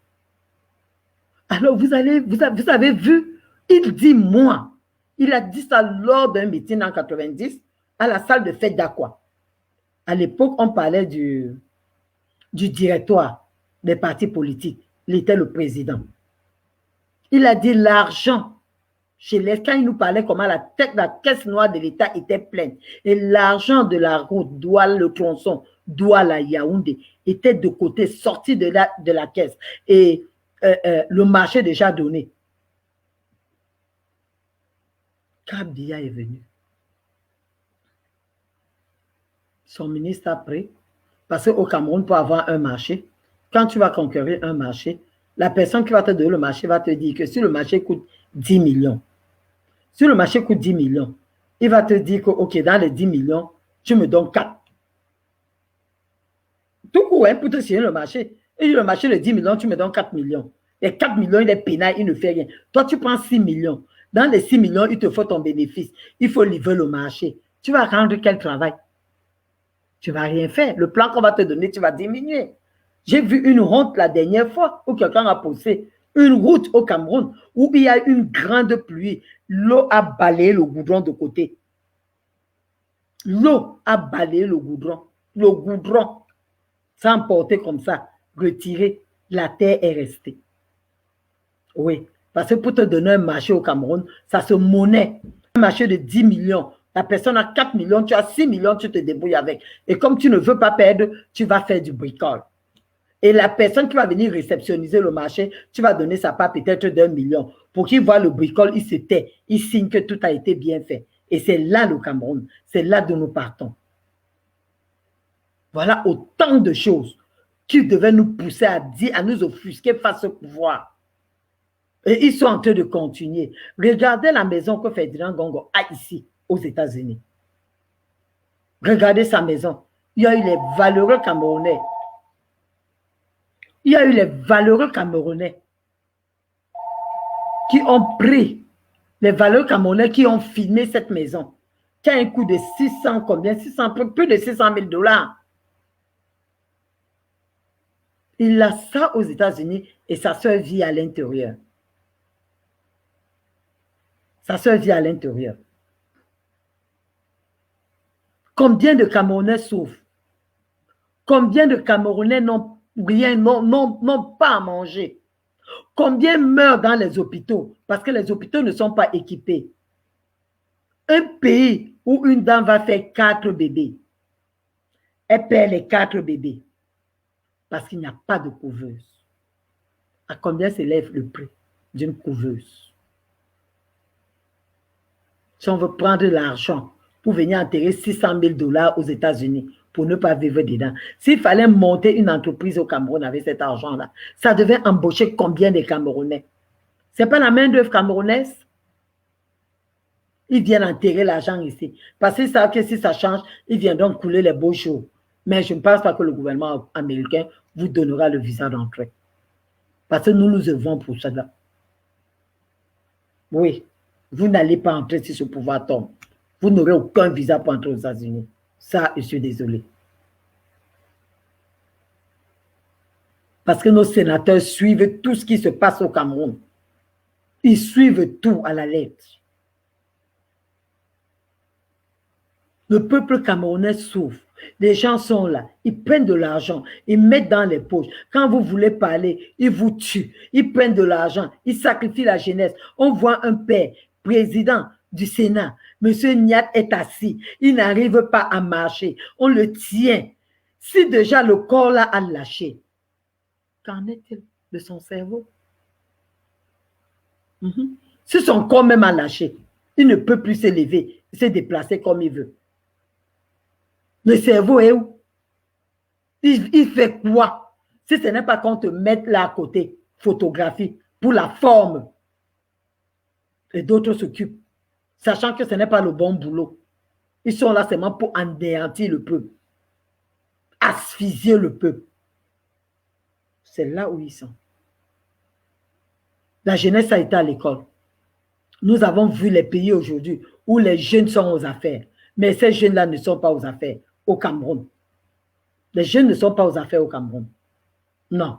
Alors vous avez vu, il dit moi, il a dit ça lors d'un meeting en 90 à la salle de fête d'Aqua. À l'époque, on parlait du directoire des partis politiques. Il était le président. Il a dit l'argent, quand il nous parlait comment la caisse noire de l'État était pleine. Et l'argent de la route, le tronçon, Douala-Yaoundé, était de côté, sorti de la caisse. Et le marché déjà donné. Kabila est venu. Son ministre a pris, parce qu'au Cameroun, pour avoir un marché, quand tu vas conquérir un marché, la personne qui va te donner le marché va te dire que si le marché coûte 10 millions, si le marché coûte 10 millions, il va te dire que, OK, dans les 10 millions, tu me donnes 4. Tout court, hein, pour te signer le marché. Et le marché de 10 millions, tu me donnes 4 millions. Les 4 millions, il est pénal, il ne fait rien. Toi, tu prends 6 millions. Dans les 6 millions, il te faut ton bénéfice. Il faut livrer le marché. Tu vas rendre quel travail? Tu ne vas rien faire. Le plan qu'on va te donner, tu vas diminuer. J'ai vu une honte la dernière fois où quelqu'un a posé une route au Cameroun où il y a une grande pluie. L'eau a balayé le goudron de côté. L'eau a balayé le goudron. Le goudron s'est emporté comme ça, retiré. La terre est restée. Oui, parce que pour te donner un marché au Cameroun, ça se monnaie. Un marché de 10 millions. La personne a 4 millions, tu as 6 millions, tu te débrouilles avec. Et comme tu ne veux pas perdre, tu vas faire du bricole. Et la personne qui va venir réceptionniser le marché, tu vas donner sa part peut-être d'1 million. Pour qu'il voit le bricole, il se tait. Il signe que tout a été bien fait. Et c'est là le Cameroun. C'est là d'où nous partons. Voilà autant de choses qui devaient nous pousser à dire, à nous offusquer face au pouvoir. Et ils sont en train de continuer. Regardez la maison que Ferdinand Gongo a ici, aux États-Unis. Regardez sa maison. Il y a eu les valeureux Camerounais. Il y a eu les valeureux Camerounais qui ont pris, les valeureux Camerounais qui ont filmé cette maison, qui a un coût de 600, combien? 600, plus de 600 000 $. Il a ça aux États-Unis et sa soeur vit à l'intérieur. Sa soeur vit à l'intérieur. Combien de Camerounais souffrent? Combien de Camerounais n'ont rien, n'ont pas à manger? Combien meurent dans les hôpitaux parce que les hôpitaux ne sont pas équipés? Un pays où une dame va faire 4 bébés, elle perd les 4 bébés parce qu'il n'y a pas de couveuse. À combien s'élève le prix d'une couveuse? Si on veut prendre l'argent pour venir enterrer 600 000 $ aux États-Unis pour ne pas vivre dedans, s'il fallait monter une entreprise au Cameroun avec cet argent-là, ça devait embaucher combien de Camerounais? Ce n'est pas la main-d'œuvre camerounaise. Ils viennent enterrer l'argent ici. Parce qu'ils savent que si ça change, ils viendront couler les beaux jours. Mais je ne pense pas que le gouvernement américain vous donnera le visa d'entrée. Parce que nous nous œuvrons pour cela. Oui, vous n'allez pas entrer si ce pouvoir tombe. Vous n'aurez aucun visa pour entrer aux États-Unis. Ça, je suis désolé. Parce que nos sénateurs suivent tout ce qui se passe au Cameroun. Ils suivent tout à la lettre. Le peuple camerounais souffre. Les gens sont là. Ils prennent de l'argent. Ils mettent dans les poches. Quand vous voulez parler, ils vous tuent. Ils prennent de l'argent. Ils sacrifient la jeunesse. On voit un père, président du Sénat. Monsieur Niat est assis. Il n'arrive pas à marcher. On le tient. Si déjà le corps là a lâché, qu'en est-il de son cerveau? Si son corps même a lâché, il ne peut plus s'élever, se déplacer comme il veut. Le cerveau est où? Il fait quoi? Si ce n'est pas qu'on te mette là à côté, photographie, pour la forme. Et d'autres s'occupent, sachant que ce n'est pas le bon boulot. Ils sont là seulement pour anéantir le peuple, asphyxier le peuple. C'est là où ils sont. La jeunesse a été à l'école. Nous avons vu les pays aujourd'hui où les jeunes sont aux affaires. Mais ces jeunes-là ne sont pas aux affaires au Cameroun. Les jeunes ne sont pas aux affaires au Cameroun. Non.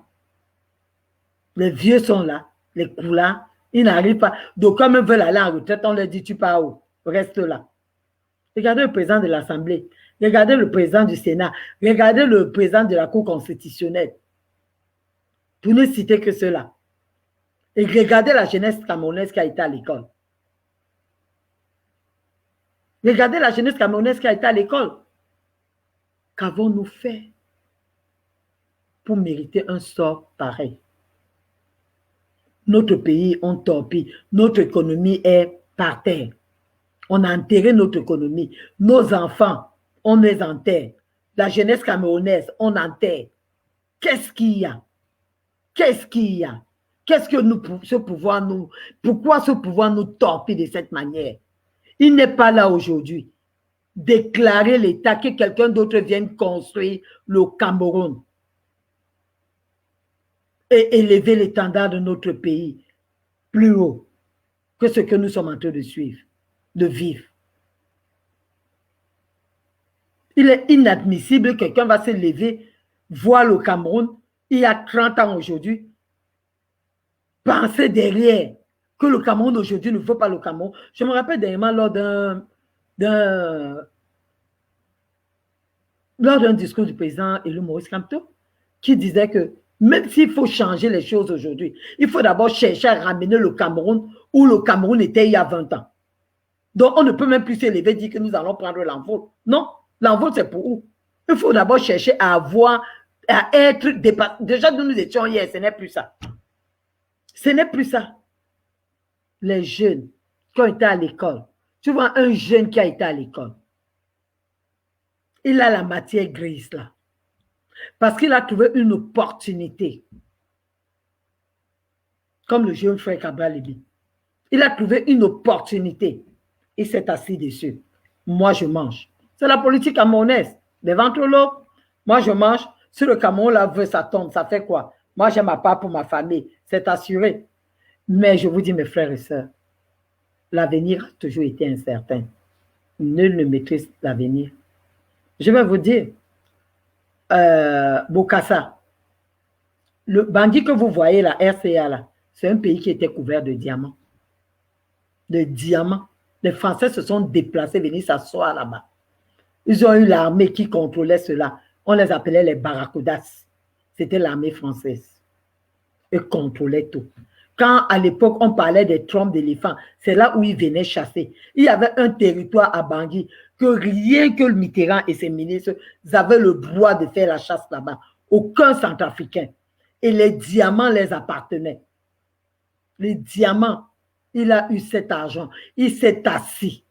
Les vieux sont là, les coulards, ils n'arrivent pas. Donc, comme ils veulent aller en retraite, on leur dit, tu pars où? Reste là. Regardez le président de l'Assemblée. Regardez le président du Sénat. Regardez le président de la Cour constitutionnelle. Pour ne citer que cela. Et regardez la jeunesse camerounaise qui a été à l'école. Regardez la jeunesse camerounaise qui a été à l'école. Qu'avons-nous fait pour mériter un sort pareil? Notre pays, on torpille. Notre économie est par terre. On a enterré notre économie. Nos enfants, on les enterre. La jeunesse camerounaise, on enterre. Qu'est-ce qu'il y a? Qu'est-ce qu'il y a? Qu'est-ce que ce pouvoir nous... Pourquoi ce pouvoir nous torpille de cette manière? Il n'est pas là aujourd'hui. Déclarer l'État, que quelqu'un d'autre vienne construire le Cameroun et élever l'étendard de notre pays plus haut que ce que nous sommes en train de suivre, de vivre. Il est inadmissible que quelqu'un va se lever, voir le Cameroun, il y a 30 ans aujourd'hui, penser derrière que le Cameroun aujourd'hui ne veut pas le Cameroun. Je me rappelle dernièrement lors d'un discours du président élu Maurice Kamto, qui disait que même s'il faut changer les choses aujourd'hui, il faut d'abord chercher à ramener le Cameroun où le Cameroun était il y a 20 ans. Donc, on ne peut même plus s'élever et dire que nous allons prendre l'envol. Non, l'envol, c'est pour où? Il faut d'abord chercher à avoir, à être dépassé. Déjà, nous étions hier, ce n'est plus ça. Ce n'est plus ça. les jeunes qui ont été à l'école. Tu vois un jeune qui a été à l'école. Il a la matière grise là. Parce qu'il a trouvé une opportunité. Comme le jeune frère Cabral Libi. Il a trouvé une opportunité. Il s'est assis dessus. Moi, je mange. C'est la politique camerounaise. Des ventres-l'eau. Moi, je mange. Si le Cameroun là veut, ça tombe. Ça fait quoi? Moi, j'ai ma part pour ma famille. C'est assuré. Mais je vous dis, mes frères et sœurs, l'avenir a toujours été incertain. Nul ne maîtrise l'avenir. Je vais vous dire, Bokassa, le bandit que vous voyez, la RCA, là, c'est un pays qui était couvert de diamants. De diamants. Les Français se sont déplacés, venir s'asseoir là-bas. Ils ont eu l'armée qui contrôlait cela. On les appelait les barracudas. C'était l'armée française. Ils contrôlaient tout. Quand à l'époque on parlait des trompes d'éléphants, c'est là où ils venaient chasser. Il y avait un territoire à Bangui que rien que le Mitterrand et ses ministres avaient le droit de faire la chasse là-bas. Aucun Centrafricain. Et les diamants les appartenaient. Les diamants, il a eu cet argent. Il s'est assis.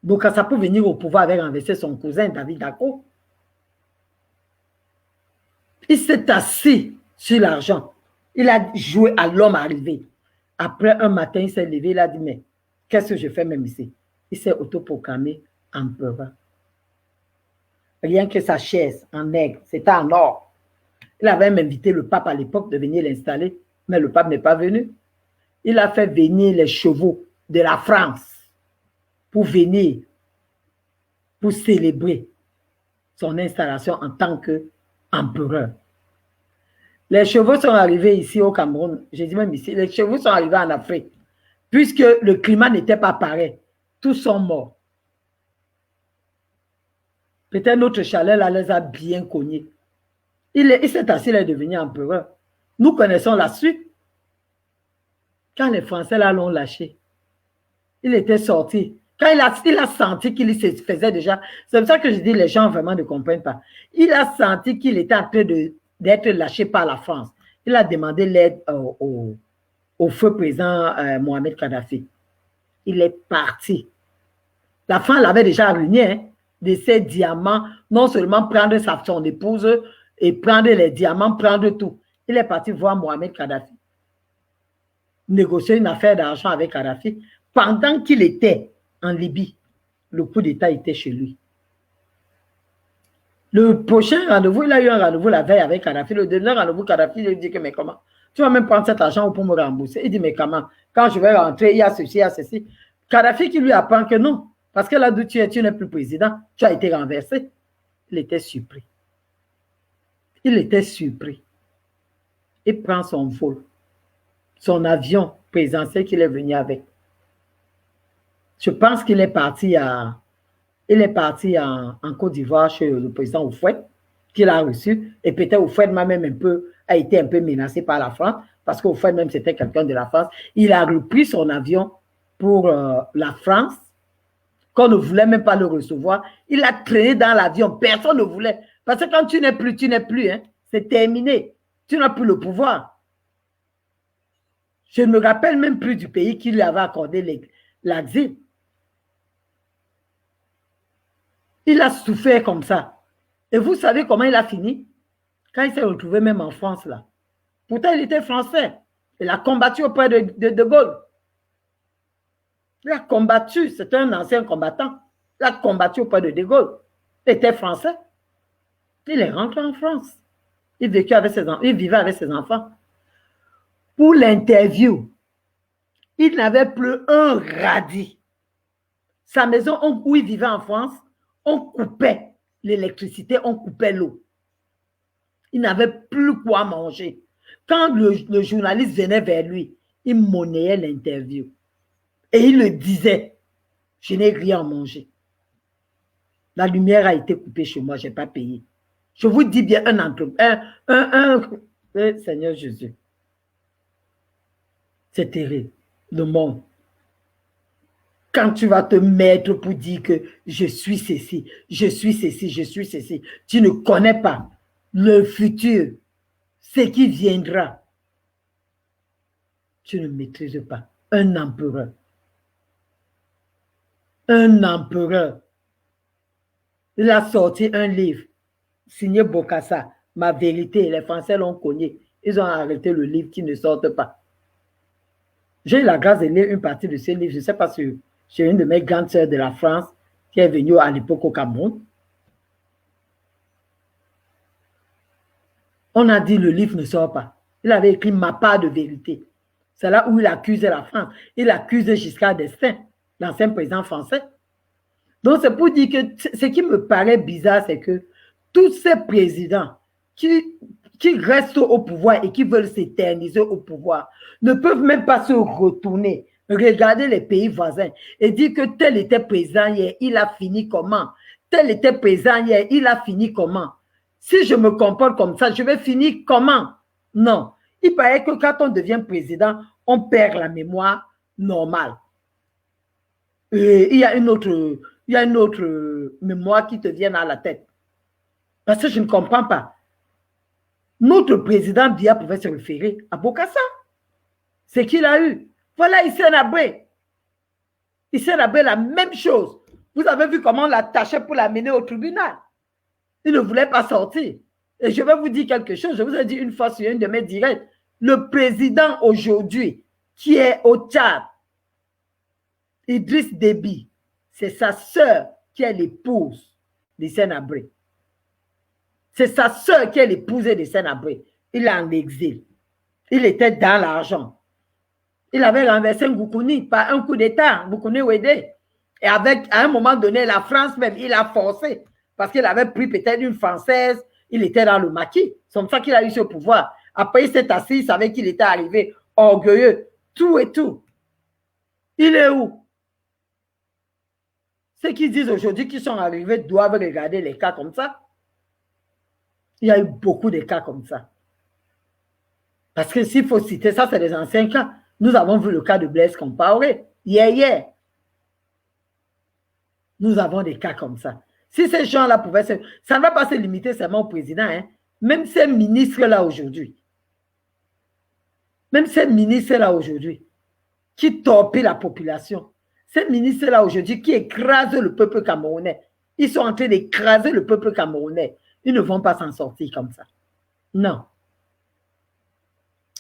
Bokassa peut venir au pouvoir avec renverser son cousin David Dacko. Il s'est assis sur l'argent. Il a joué à l'homme arrivé. Après un matin, il s'est levé, il a dit, mais qu'est-ce que je fais même ici? Il s'est autoproclamé empereur. Rien que sa chaise en aigle, c'était en or. Il avait même invité le pape à l'époque de venir l'installer, mais le pape n'est pas venu. Il a fait venir les chevaux de la France pour venir, pour célébrer son installation en tant qu'empereur. Les chevaux sont arrivés ici au Cameroun, j'ai dit même ici, les chevaux sont arrivés en Afrique, puisque le climat n'était pas pareil. Tous sont morts. Peut-être notre chalet là les a bien cognés. Il s'est assis, il est devenu empereur. Nous connaissons la suite. Quand les Français là l'ont lâché, il était sorti. Quand il a senti qu'il se faisait déjà, c'est pour ça que je dis les gens vraiment ne comprennent pas. Il a senti qu'il était en train d'être lâché par la France. Il a demandé l'aide au feu président Mohamed Kadhafi. Il est parti. La France l'avait déjà ruiné hein, de ses diamants, non seulement prendre son épouse et prendre les diamants, prendre tout. Il est parti voir Mohamed Kadhafi, négocier une affaire d'argent avec Kadhafi. Pendant qu'il était en Libye, le coup d'État était chez lui. Le prochain rendez-vous, il a eu un rendez-vous la veille avec Kadhafi. Le dernier rendez-vous, Kadhafi lui dit que, mais comment? Tu vas même prendre cet argent pour me rembourser. Il dit, mais comment? Quand je vais rentrer, il y a ceci, il y a ceci. Kadhafi qui lui apprend que non. Parce que là d'où tu n'es plus président, tu as été renversé. Il était surpris. Il était surpris. Il prend son vol, son avion présidentiel qu'il est venu avec. Je pense qu'il est parti en Côte d'Ivoire chez le président Houphouët, qu'il a reçu. Et peut-être Houphouët même a été un peu menacé par la France, parce qu'Houphouët même c'était quelqu'un de la France. Il a repris son avion pour la France, qu'on ne voulait même pas le recevoir. Il a traîné dans l'avion, personne ne voulait. Parce que quand tu n'es plus, hein, c'est terminé. Tu n'as plus le pouvoir. Je ne me rappelle même plus du pays qui lui avait accordé l'asile. Il a souffert comme ça. Et vous savez comment il a fini? Quand il s'est retrouvé même en France, là. Pourtant, il était français. Il a combattu auprès de Gaulle. Il a combattu, c'était un ancien combattant. Il a combattu auprès de Gaulle. Il était français. Il est rentré en France. Il vivait avec ses enfants. Pour l'interview, il n'avait plus un radis. Sa maison où il vivait en France, on coupait l'électricité, on coupait l'eau. Il n'avait plus quoi manger. Quand le journaliste venait vers lui, il monnayait l'interview. Et il le disait, je n'ai rien à manger. La lumière a été coupée chez moi, je n'ai pas payé. Je vous dis bien Seigneur Jésus. C'est terrible, le monde. Quand tu vas te mettre pour dire que je suis ceci, je suis ceci, je suis ceci, tu ne connais pas le futur, ce qui viendra. tu ne maîtrises pas. Un empereur. Un empereur. Il a sorti un livre signé Bokassa, Ma vérité. Les Français l'ont connu. Ils ont arrêté le livre qui ne sortent pas. J'ai eu la grâce de lire une partie de ce livre. Je ne sais pas si j'ai une de mes grandes sœurs de la France qui est venue à l'époque au Cameroun. On a dit le livre ne sort pas. Il avait écrit Ma part de vérité. C'est là où il accusait la France. Il accusait Giscard d'Estaing, l'ancien président français. Donc, c'est pour dire que ce qui me paraît bizarre, c'est que tous ces présidents qui restent au pouvoir et qui veulent s'éterniser au pouvoir ne peuvent même pas se retourner, regarder les pays voisins et dire que tel était président hier, il a fini comment? Tel était président hier, il a fini comment? Si je me comporte comme ça, je vais finir comment? Non. Il paraît que quand on devient président, on perd la mémoire normale. Et il y a une autre mémoire qui te vient à la tête. Parce que je ne comprends pas. Notre président Biya pouvait se référer à Bokassa. C'est qu'il a eu. Voilà, Hissène Habré. Hissène Habré, la même chose. Vous avez vu comment on l'attachait pour l'amener au tribunal. Il ne voulait pas sortir. Et je vais vous dire quelque chose. Je vous ai dit une fois sur une de mes directs. Le président aujourd'hui qui est au Tchad, Idriss Déby, c'est sa sœur qui est l'épouse d'Hissène Habré. C'est sa sœur qui est l'épouse d'Hissène Habré. Il est en exil. Il était dans l'argent. Il avait renversé Ngoukouni par un coup d'État, Ngoukouni Ouédé. Et à un moment donné, la France même, il a forcé. Parce qu'il avait pris peut-être une Française. Il était dans le maquis. C'est comme ça qu'il a eu ce pouvoir. Après, il s'est assis, il savait qu'il était arrivé orgueilleux. Tout et tout. Il est où? Ceux qui disent aujourd'hui qu'ils sont arrivés doivent regarder les cas comme ça. Il y a eu beaucoup de cas comme ça. Parce que s'il faut citer ça, c'est les anciens cas. Nous avons vu le cas de Blaise Compaoré. Hier. Nous avons des cas comme ça. Si ces gens-là pouvaient se... Ça ne va pas se limiter seulement au président. Hein? Même ces ministres-là aujourd'hui. Même ces ministres-là aujourd'hui qui torpillent la population. Ces ministres-là aujourd'hui qui écrasent le peuple camerounais. Ils sont en train d'écraser le peuple camerounais. Ils ne vont pas s'en sortir comme ça. Non.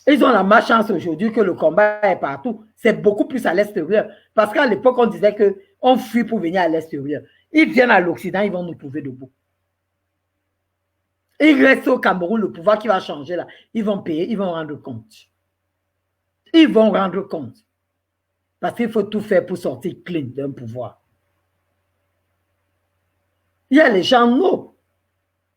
Ils ont la malchance aujourd'hui que le combat est partout. C'est beaucoup plus à l'extérieur. Parce qu'à l'époque, on disait qu'on fuit pour venir à l'extérieur. Ils viennent à l'Occident, ils vont nous trouver debout. Il reste au Cameroun le pouvoir qui va changer là. Ils vont payer, ils vont rendre compte. Ils vont rendre compte. Parce qu'il faut tout faire pour sortir clean d'un pouvoir. Il y a les gens non.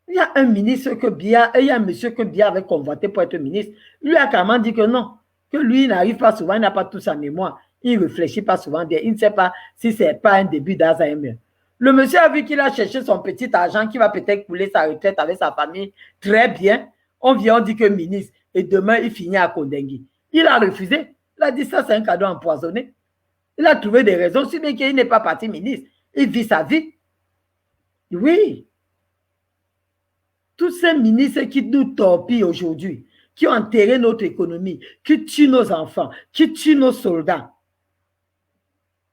Il y a un ministre que Biya, il y a un monsieur que Biya avait convoité pour être ministre. Lui a carrément dit que non, que lui n'arrive pas souvent, il n'a pas toute sa mémoire. Il ne réfléchit pas souvent bien. Il ne sait pas si ce n'est pas un début d'Alzheimer. Le monsieur a vu qu'il a cherché son petit argent qui va peut-être couler sa retraite avec sa famille. Très bien. On vient, on dit que ministre. Et demain, il finit à Kondengui. Il a refusé. Il a dit ça, c'est un cadeau empoisonné. Il a trouvé des raisons, si bien qu'il n'est pas parti ministre. Il vit sa vie. Oui. Tous ces ministres qui nous torpillent aujourd'hui, qui ont enterré notre économie, qui tuent nos enfants, qui tuent nos soldats,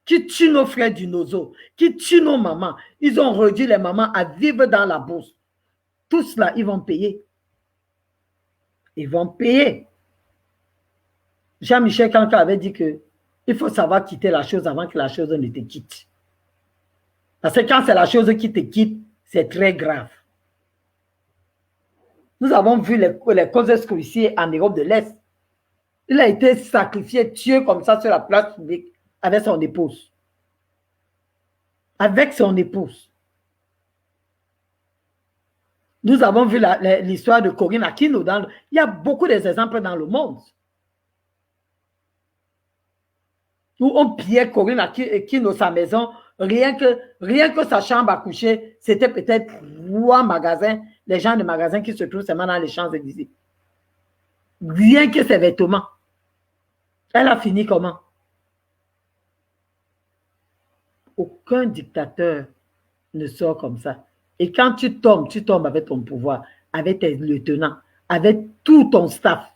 qui tuent nos frères du Nozo, qui tuent nos mamans. Ils ont réduit les mamans à vivre dans la bourse. Tout cela, ils vont payer. Ils vont payer. Jean-Michel Kanka avait dit que il faut savoir quitter la chose avant que la chose ne te quitte. Parce que quand c'est la chose qui te quitte, c'est très grave. Nous avons vu les causes ici en Europe de l'Est. Il a été sacrifié, tué comme ça sur la place publique avec son épouse. Avec son épouse. Nous avons vu l'histoire de Corinne Aquino. Il y a beaucoup d'exemples dans le monde. Où on pillait Corinne Aquino sa maison, rien que sa chambre à coucher, c'était peut-être 3 magasins, les gens de magasins qui se trouvent seulement dans les Champs-Élysées. Rien que ses vêtements. Elle a fini comment? Aucun dictateur ne sort comme ça. Et quand tu tombes avec ton pouvoir, avec tes lieutenants, avec tout ton staff.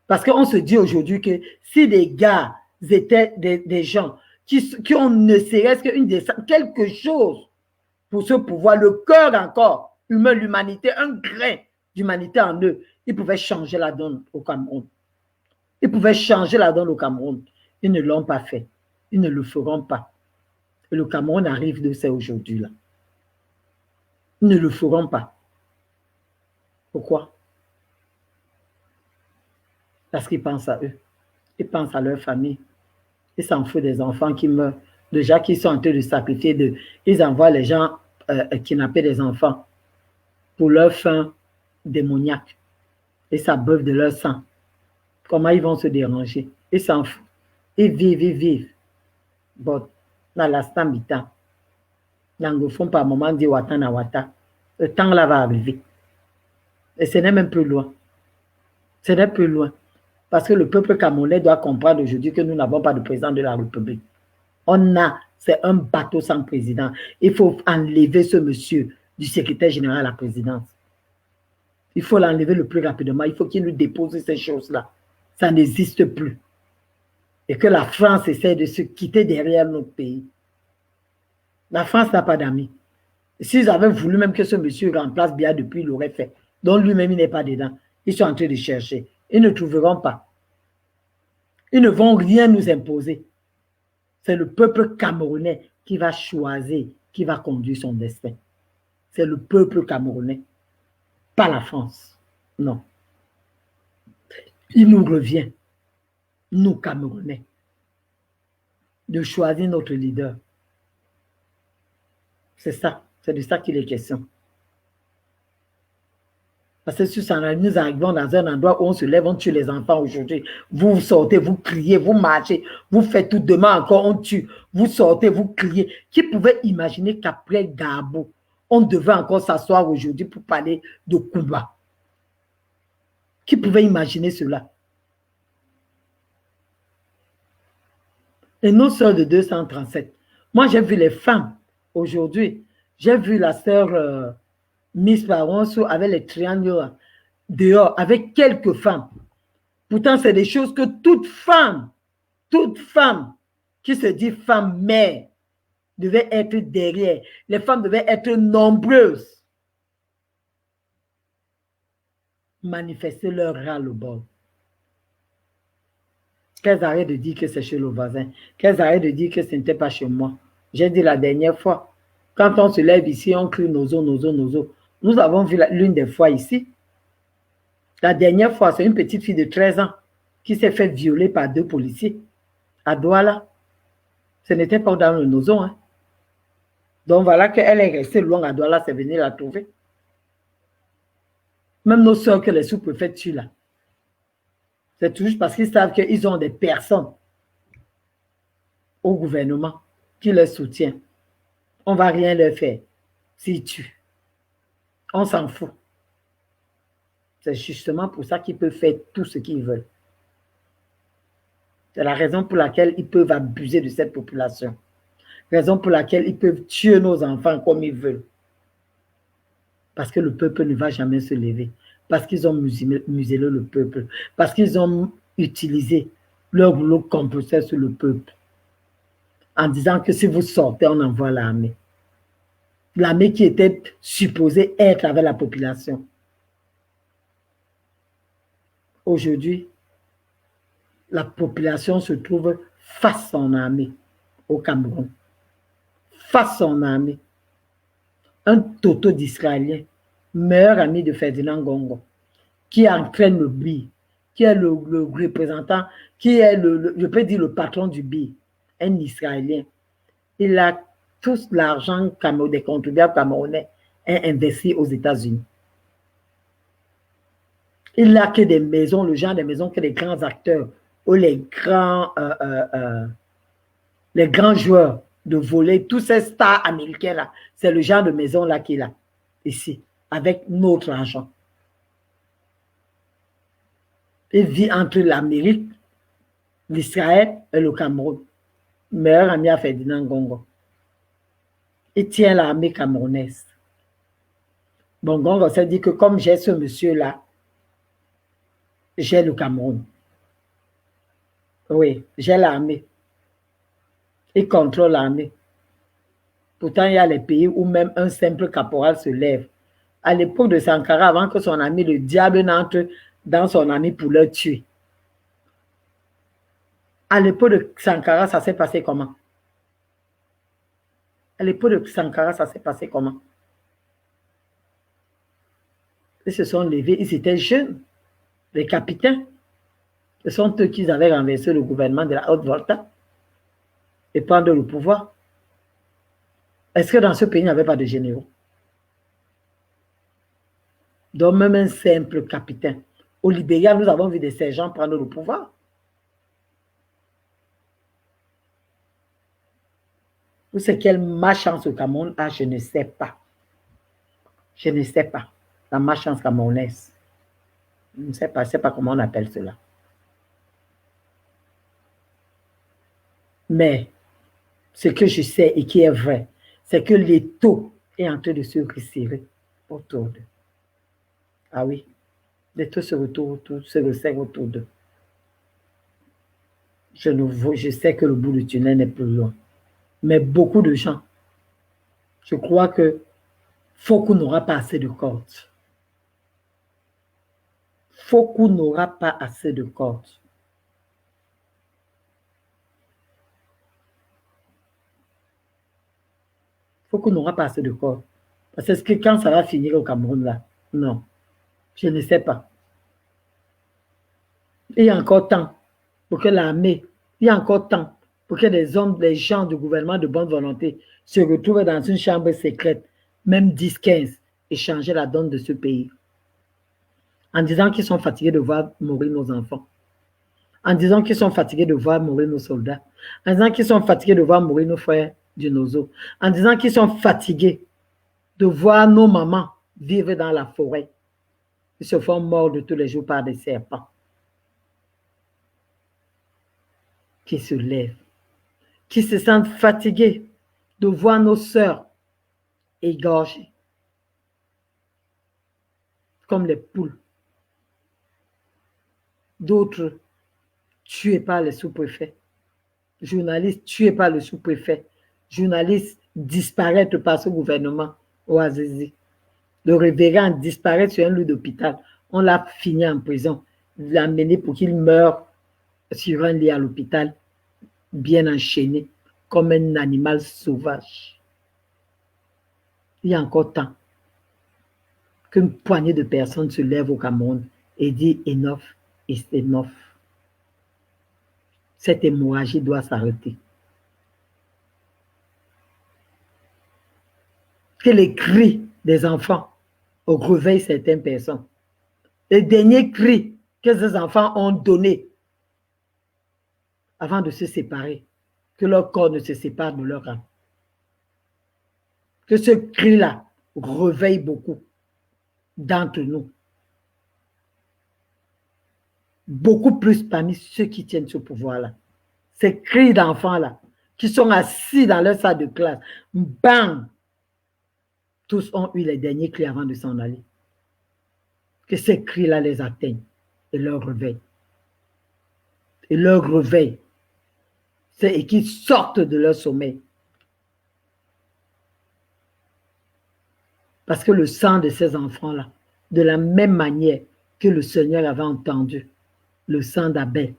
Parce qu'on se dit aujourd'hui que si des gars étaient des gens qui ont ne serait-ce qu'une descente, quelque chose pour ce pouvoir, le cœur encore, humain, l'humanité, un grain d'humanité en eux, ils pouvaient changer la donne au Cameroun. Ils pouvaient changer la donne au Cameroun. Ils ne l'ont pas fait. Ils ne le feront pas. Et le Cameroun arrive de ça aujourd'hui-là. Ils ne le feront pas. Pourquoi? Parce qu'ils pensent à eux. Ils pensent à leur famille. Ils s'en foutent des enfants qui meurent. Déjà qu'ils sont en train de sacrifier. Ils envoient les gens kidnapper des enfants pour leur fin démoniaque. Et ça beuve de leur sang. Comment ils vont se déranger? Ils s'en foutent. Ils vivent. Bon, dans l'instant mi-temps, l'anglophone par moment dit wata na wata. Le temps là va arriver. Et ce n'est même plus loin. Ce n'est plus loin. Parce que le peuple camerounais doit comprendre aujourd'hui que nous n'avons pas de président de la République. C'est un bateau sans président. Il faut enlever ce monsieur du secrétaire général à la présidence. Il faut l'enlever le plus rapidement. Il faut qu'il nous dépose ces choses-là. Ça n'existe plus. Et que la France essaie de se quitter derrière notre pays. La France n'a pas d'amis. S'ils avaient voulu même que ce monsieur remplace Biya depuis, il l'aurait fait. Donc lui-même, il n'est pas dedans. Ils sont en train de chercher. Ils ne trouveront pas. Ils ne vont rien nous imposer. C'est le peuple camerounais qui va choisir, qui va conduire son destin. C'est le peuple camerounais, pas la France. Non. Il nous revient, nous Camerounais, de choisir notre leader. C'est ça. C'est de ça qu'il est question. Parce que si nous arrivons dans un endroit où on se lève, on tue les enfants aujourd'hui. Vous sortez, vous criez, vous marchez, vous faites tout. Demain encore, on tue. Vous sortez, vous criez. Qui pouvait imaginer qu'après Gabo, on devait encore s'asseoir aujourd'hui pour parler de Cuba? Qui pouvait imaginer cela? Et nos sœurs de 237. Moi, j'ai vu les femmes aujourd'hui. J'ai vu la sœur Miss Paronso avec les triangles dehors, avec quelques femmes. Pourtant, c'est des choses que toute femme qui se dit femme mère devait être derrière. Les femmes devaient être nombreuses. Manifester leur ras-le-bol. Qu'elles arrêtent de dire que c'est chez le voisin. Qu'elles arrêtent de dire que ce n'était pas chez moi. J'ai dit la dernière fois, quand on se lève ici, on crie nozo, nozo, nozo. Nous avons vu l'une des fois ici. La dernière fois, c'est une petite fille de 13 ans qui s'est fait violer par 2 policiers à Douala. Ce n'était pas dans le nozo. Hein. Donc voilà qu'elle est restée loin à Douala, c'est venu la trouver. Même nos soeurs que les sous-préfets tuent là. C'est toujours parce qu'ils savent qu'ils ont des personnes au gouvernement qui les soutiennent. On ne va rien leur faire s'ils tuent. On s'en fout. C'est justement pour ça qu'ils peuvent faire tout ce qu'ils veulent. C'est la raison pour laquelle ils peuvent abuser de cette population. Raison pour laquelle ils peuvent tuer nos enfants comme ils veulent. Parce que le peuple ne va jamais se lever. Parce qu'ils ont muselé le peuple. Parce qu'ils ont utilisé leur rouleau compresseur sur le peuple. En disant que si vous sortez, on envoie l'armée. L'armée qui était supposée être avec la population. Aujourd'hui, la population se trouve face à son armée au Cameroun. Face à son armée. Un toto d'Israéliens, meilleur ami de Ferdinand Gongo, qui entraîne le BI, qui est le représentant, qui est je peux dire le patron du BI, un Israélien. Il a tout l'argent des contribuables camerounais investi aux États-Unis. Il n'a que des maisons, le genre de maisons que les grands acteurs ou les grands joueurs de volley, tous ces stars américains-là, c'est le genre de maison-là qu'il a ici, avec notre argent. Il vit entre l'Amérique, l'Israël et le Cameroun. Meilleur ami à Ferdinand Gongo. Il tient l'armée camerounaise. Bon, Gongo s'est dit que comme j'ai ce monsieur-là, j'ai le Cameroun. Oui, j'ai l'armée. Ils contrôlent l'armée. Pourtant, il y a les pays où même un simple caporal se lève. À l'époque de Sankara, avant que son ami, le diable, n'entre dans son ami pour le tuer. À l'époque de Sankara, ça s'est passé comment? À l'époque de Sankara, ça s'est passé comment? Ils se sont levés, ils étaient jeunes, les capitaines. Ce sont eux qui avaient renversé le gouvernement de la Haute-Volta et prendre le pouvoir. Est-ce que dans ce pays, il n'y avait pas de généraux? Donc, même un simple capitaine. Au Libéria, nous avons vu des sergents prendre le pouvoir. Vous savez quelle malchance au Cameroun a, je ne sais pas. Je ne sais pas. La malchance camerounaise. Je ne sais pas comment on appelle cela. Mais ce que je sais et qui est vrai, c'est que l'étau est en train de se resserrer autour d'eux. Ah oui, l'étau se resserre autour d'eux. Je sais que le bout du tunnel n'est plus loin. Mais beaucoup de gens, je crois que Fokou n'aura pas assez de cordes. Fokou n'aura pas assez de cordes. Fokou n'aura pas assez de cordes. Parce que quand ça va finir au Cameroun, là, non, je ne sais pas. Il y a encore temps pour que l'armée, il y a encore temps pour que les hommes, les gens du gouvernement de bonne volonté se retrouvent dans une chambre secrète, même 10-15, et changer la donne de ce pays. En disant qu'ils sont fatigués de voir mourir nos enfants. En disant qu'ils sont fatigués de voir mourir nos soldats. En disant qu'ils sont fatigués de voir mourir nos frères du Nozo. En disant qu'ils sont fatigués de voir nos mamans vivre dans la forêt. Ils se font mordre tous les jours par des serpents. Qui se lèvent, qui se sentent fatigués de voir nos sœurs égorgées comme les poules. D'autres tués par les sous-préfets, journalistes tués par le sous-préfet, journalistes disparaître par ce gouvernement au Azizi. Le révérend disparaît sur un lit d'hôpital. On l'a fini en prison, l'a amené pour qu'il meure sur un lit à l'hôpital, bien enchaîné, comme un animal sauvage. Il y a encore temps qu'une poignée de personnes se lèvent au Cameroun et disent enough is enough. Cette hémorragie doit s'arrêter. Que les cris des enfants réveillent certaines personnes. Les derniers cris que ces enfants ont donnés avant de se séparer, que leur corps ne se sépare de leur âme. Que ce cri-là réveille beaucoup d'entre nous. Beaucoup plus parmi ceux qui tiennent ce pouvoir-là. Ces cris d'enfants-là, qui sont assis dans leur salle de classe, bang! Tous ont eu les derniers cris avant de s'en aller. Que ces cris-là les atteignent et leur réveillent. Et leur réveil, c'est qu'ils sortent de leur sommeil. Parce que le sang de ces enfants-là, de la même manière que le Seigneur avait entendu le sang d'Abel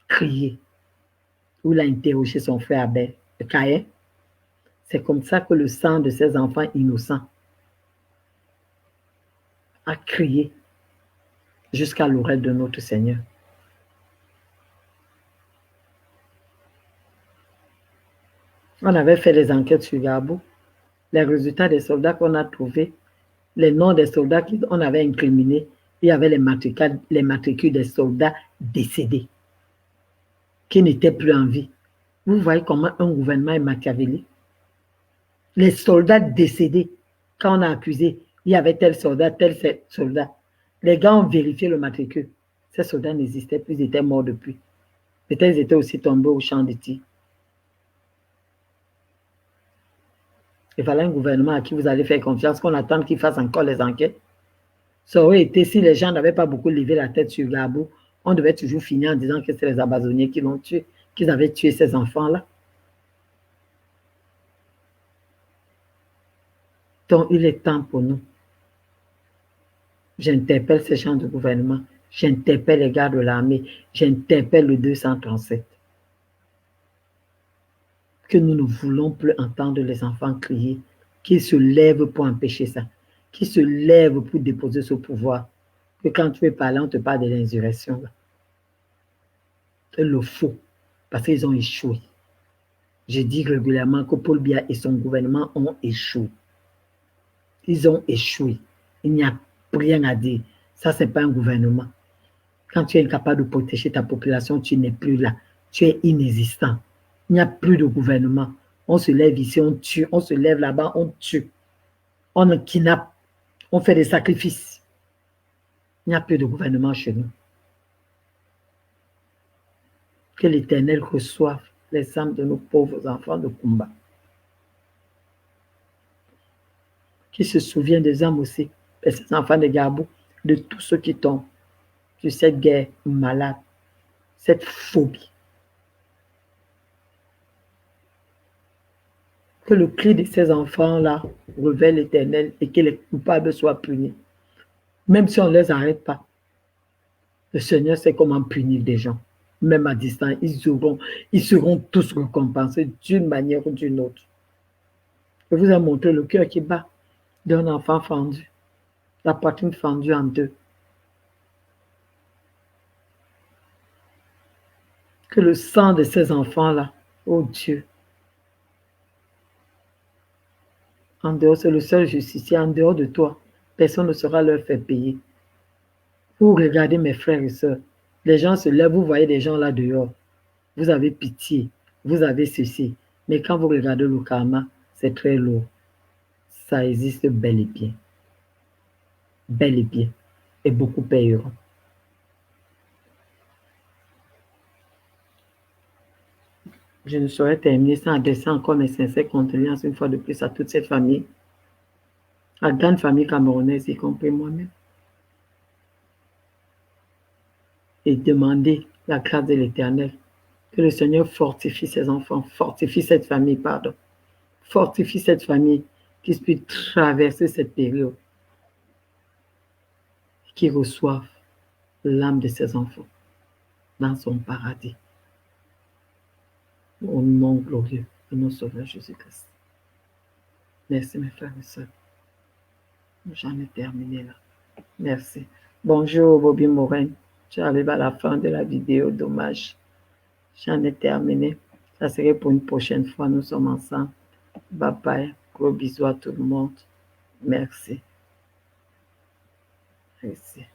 crier, où il a interrogé son frère Abel, Caïn, c'est comme ça que le sang de ces enfants innocents a crié jusqu'à l'oreille de notre Seigneur. On avait fait des enquêtes sur Gabou. Les résultats des soldats qu'on a trouvés, les noms des soldats qu'on avait incriminés, il y avait les matricules des soldats décédés, qui n'étaient plus en vie. Vous voyez comment un gouvernement est machiavélique. Les soldats décédés, quand on a accusé, il y avait tel soldat, tel soldat. Les gars ont vérifié le matricule. Ces soldats n'existaient plus, ils étaient morts depuis. Peut-être ils étaient aussi tombés au champ de tir. Et voilà un gouvernement à qui vous allez faire confiance, qu'on attend qu'il fasse encore les enquêtes. Ça aurait été si les gens n'avaient pas beaucoup levé la tête sur Gabou, On devait toujours finir en disant que c'est les Amazoniens qui l'ont tué, qu'ils avaient tué ces enfants-là. Donc, il est temps pour nous. J'interpelle ces gens de gouvernement, j'interpelle les gars de l'armée, j'interpelle le 237. Que nous ne voulons plus entendre les enfants crier, qu'ils se lèvent pour empêcher ça, qu'ils se lèvent pour déposer ce pouvoir. Que quand tu veux parler, on te parle de l'insurrection. C'est le faux, parce qu'ils ont échoué. Je dis régulièrement que Paul Biya et son gouvernement ont échoué. Ils ont échoué. Il n'y a rien à dire. Ça, ce n'est pas un gouvernement. Quand tu es incapable de protéger ta population, tu n'es plus là. Tu es inexistant. Il n'y a plus de gouvernement. On se lève ici, on tue. On se lève là-bas, on tue. On kidnappe. On fait des sacrifices. Il n'y a plus de gouvernement chez nous. Que l'Éternel reçoive les âmes de nos pauvres enfants de combat. Qu'il se souvienne des âmes aussi, de ces enfants de Gabou, de tous ceux qui tombent sur cette guerre malade, cette phobie. Que le cri de ces enfants-là révèle l'Éternel et que les coupables soient punis. Même si on ne les arrête pas, le Seigneur sait comment punir des gens. Même à distance, ils seront tous récompensés d'une manière ou d'une autre. Je vous ai montré le cœur qui bat d'un enfant fendu, la poitrine fendue en deux. Que le sang de ces enfants-là, oh Dieu, en dehors, c'est le seul justicier, en dehors de toi, personne ne saura leur faire payer. Vous regardez mes frères et sœurs, les gens se lèvent, vous voyez des gens là dehors, vous avez pitié, vous avez ceci, mais quand vous regardez le karma, c'est très lourd. Ça existe bel et bien, et beaucoup payeront. Je ne saurais terminer sans adresser encore mes sincères condoléances une fois de plus à toute cette famille, à la grande famille camerounaise, y compris moi-même, et demander la grâce de l'Éternel, que le Seigneur fortifie ses enfants, fortifie cette famille, pardon, fortifie cette famille, qu'ils puissent traverser cette période, qu'ils reçoivent l'âme de ses enfants dans son paradis. Au nom glorieux de notre Sauveur Jésus-Christ. Merci mes frères et sœurs. J'en ai terminé là. Merci. Bonjour Bobby Morin. J'arrive à la fin de la vidéo, dommage. J'en ai terminé. Ça serait pour une prochaine fois. Nous sommes ensemble. Bye bye. Gros bisous à tout le monde. Merci. Merci.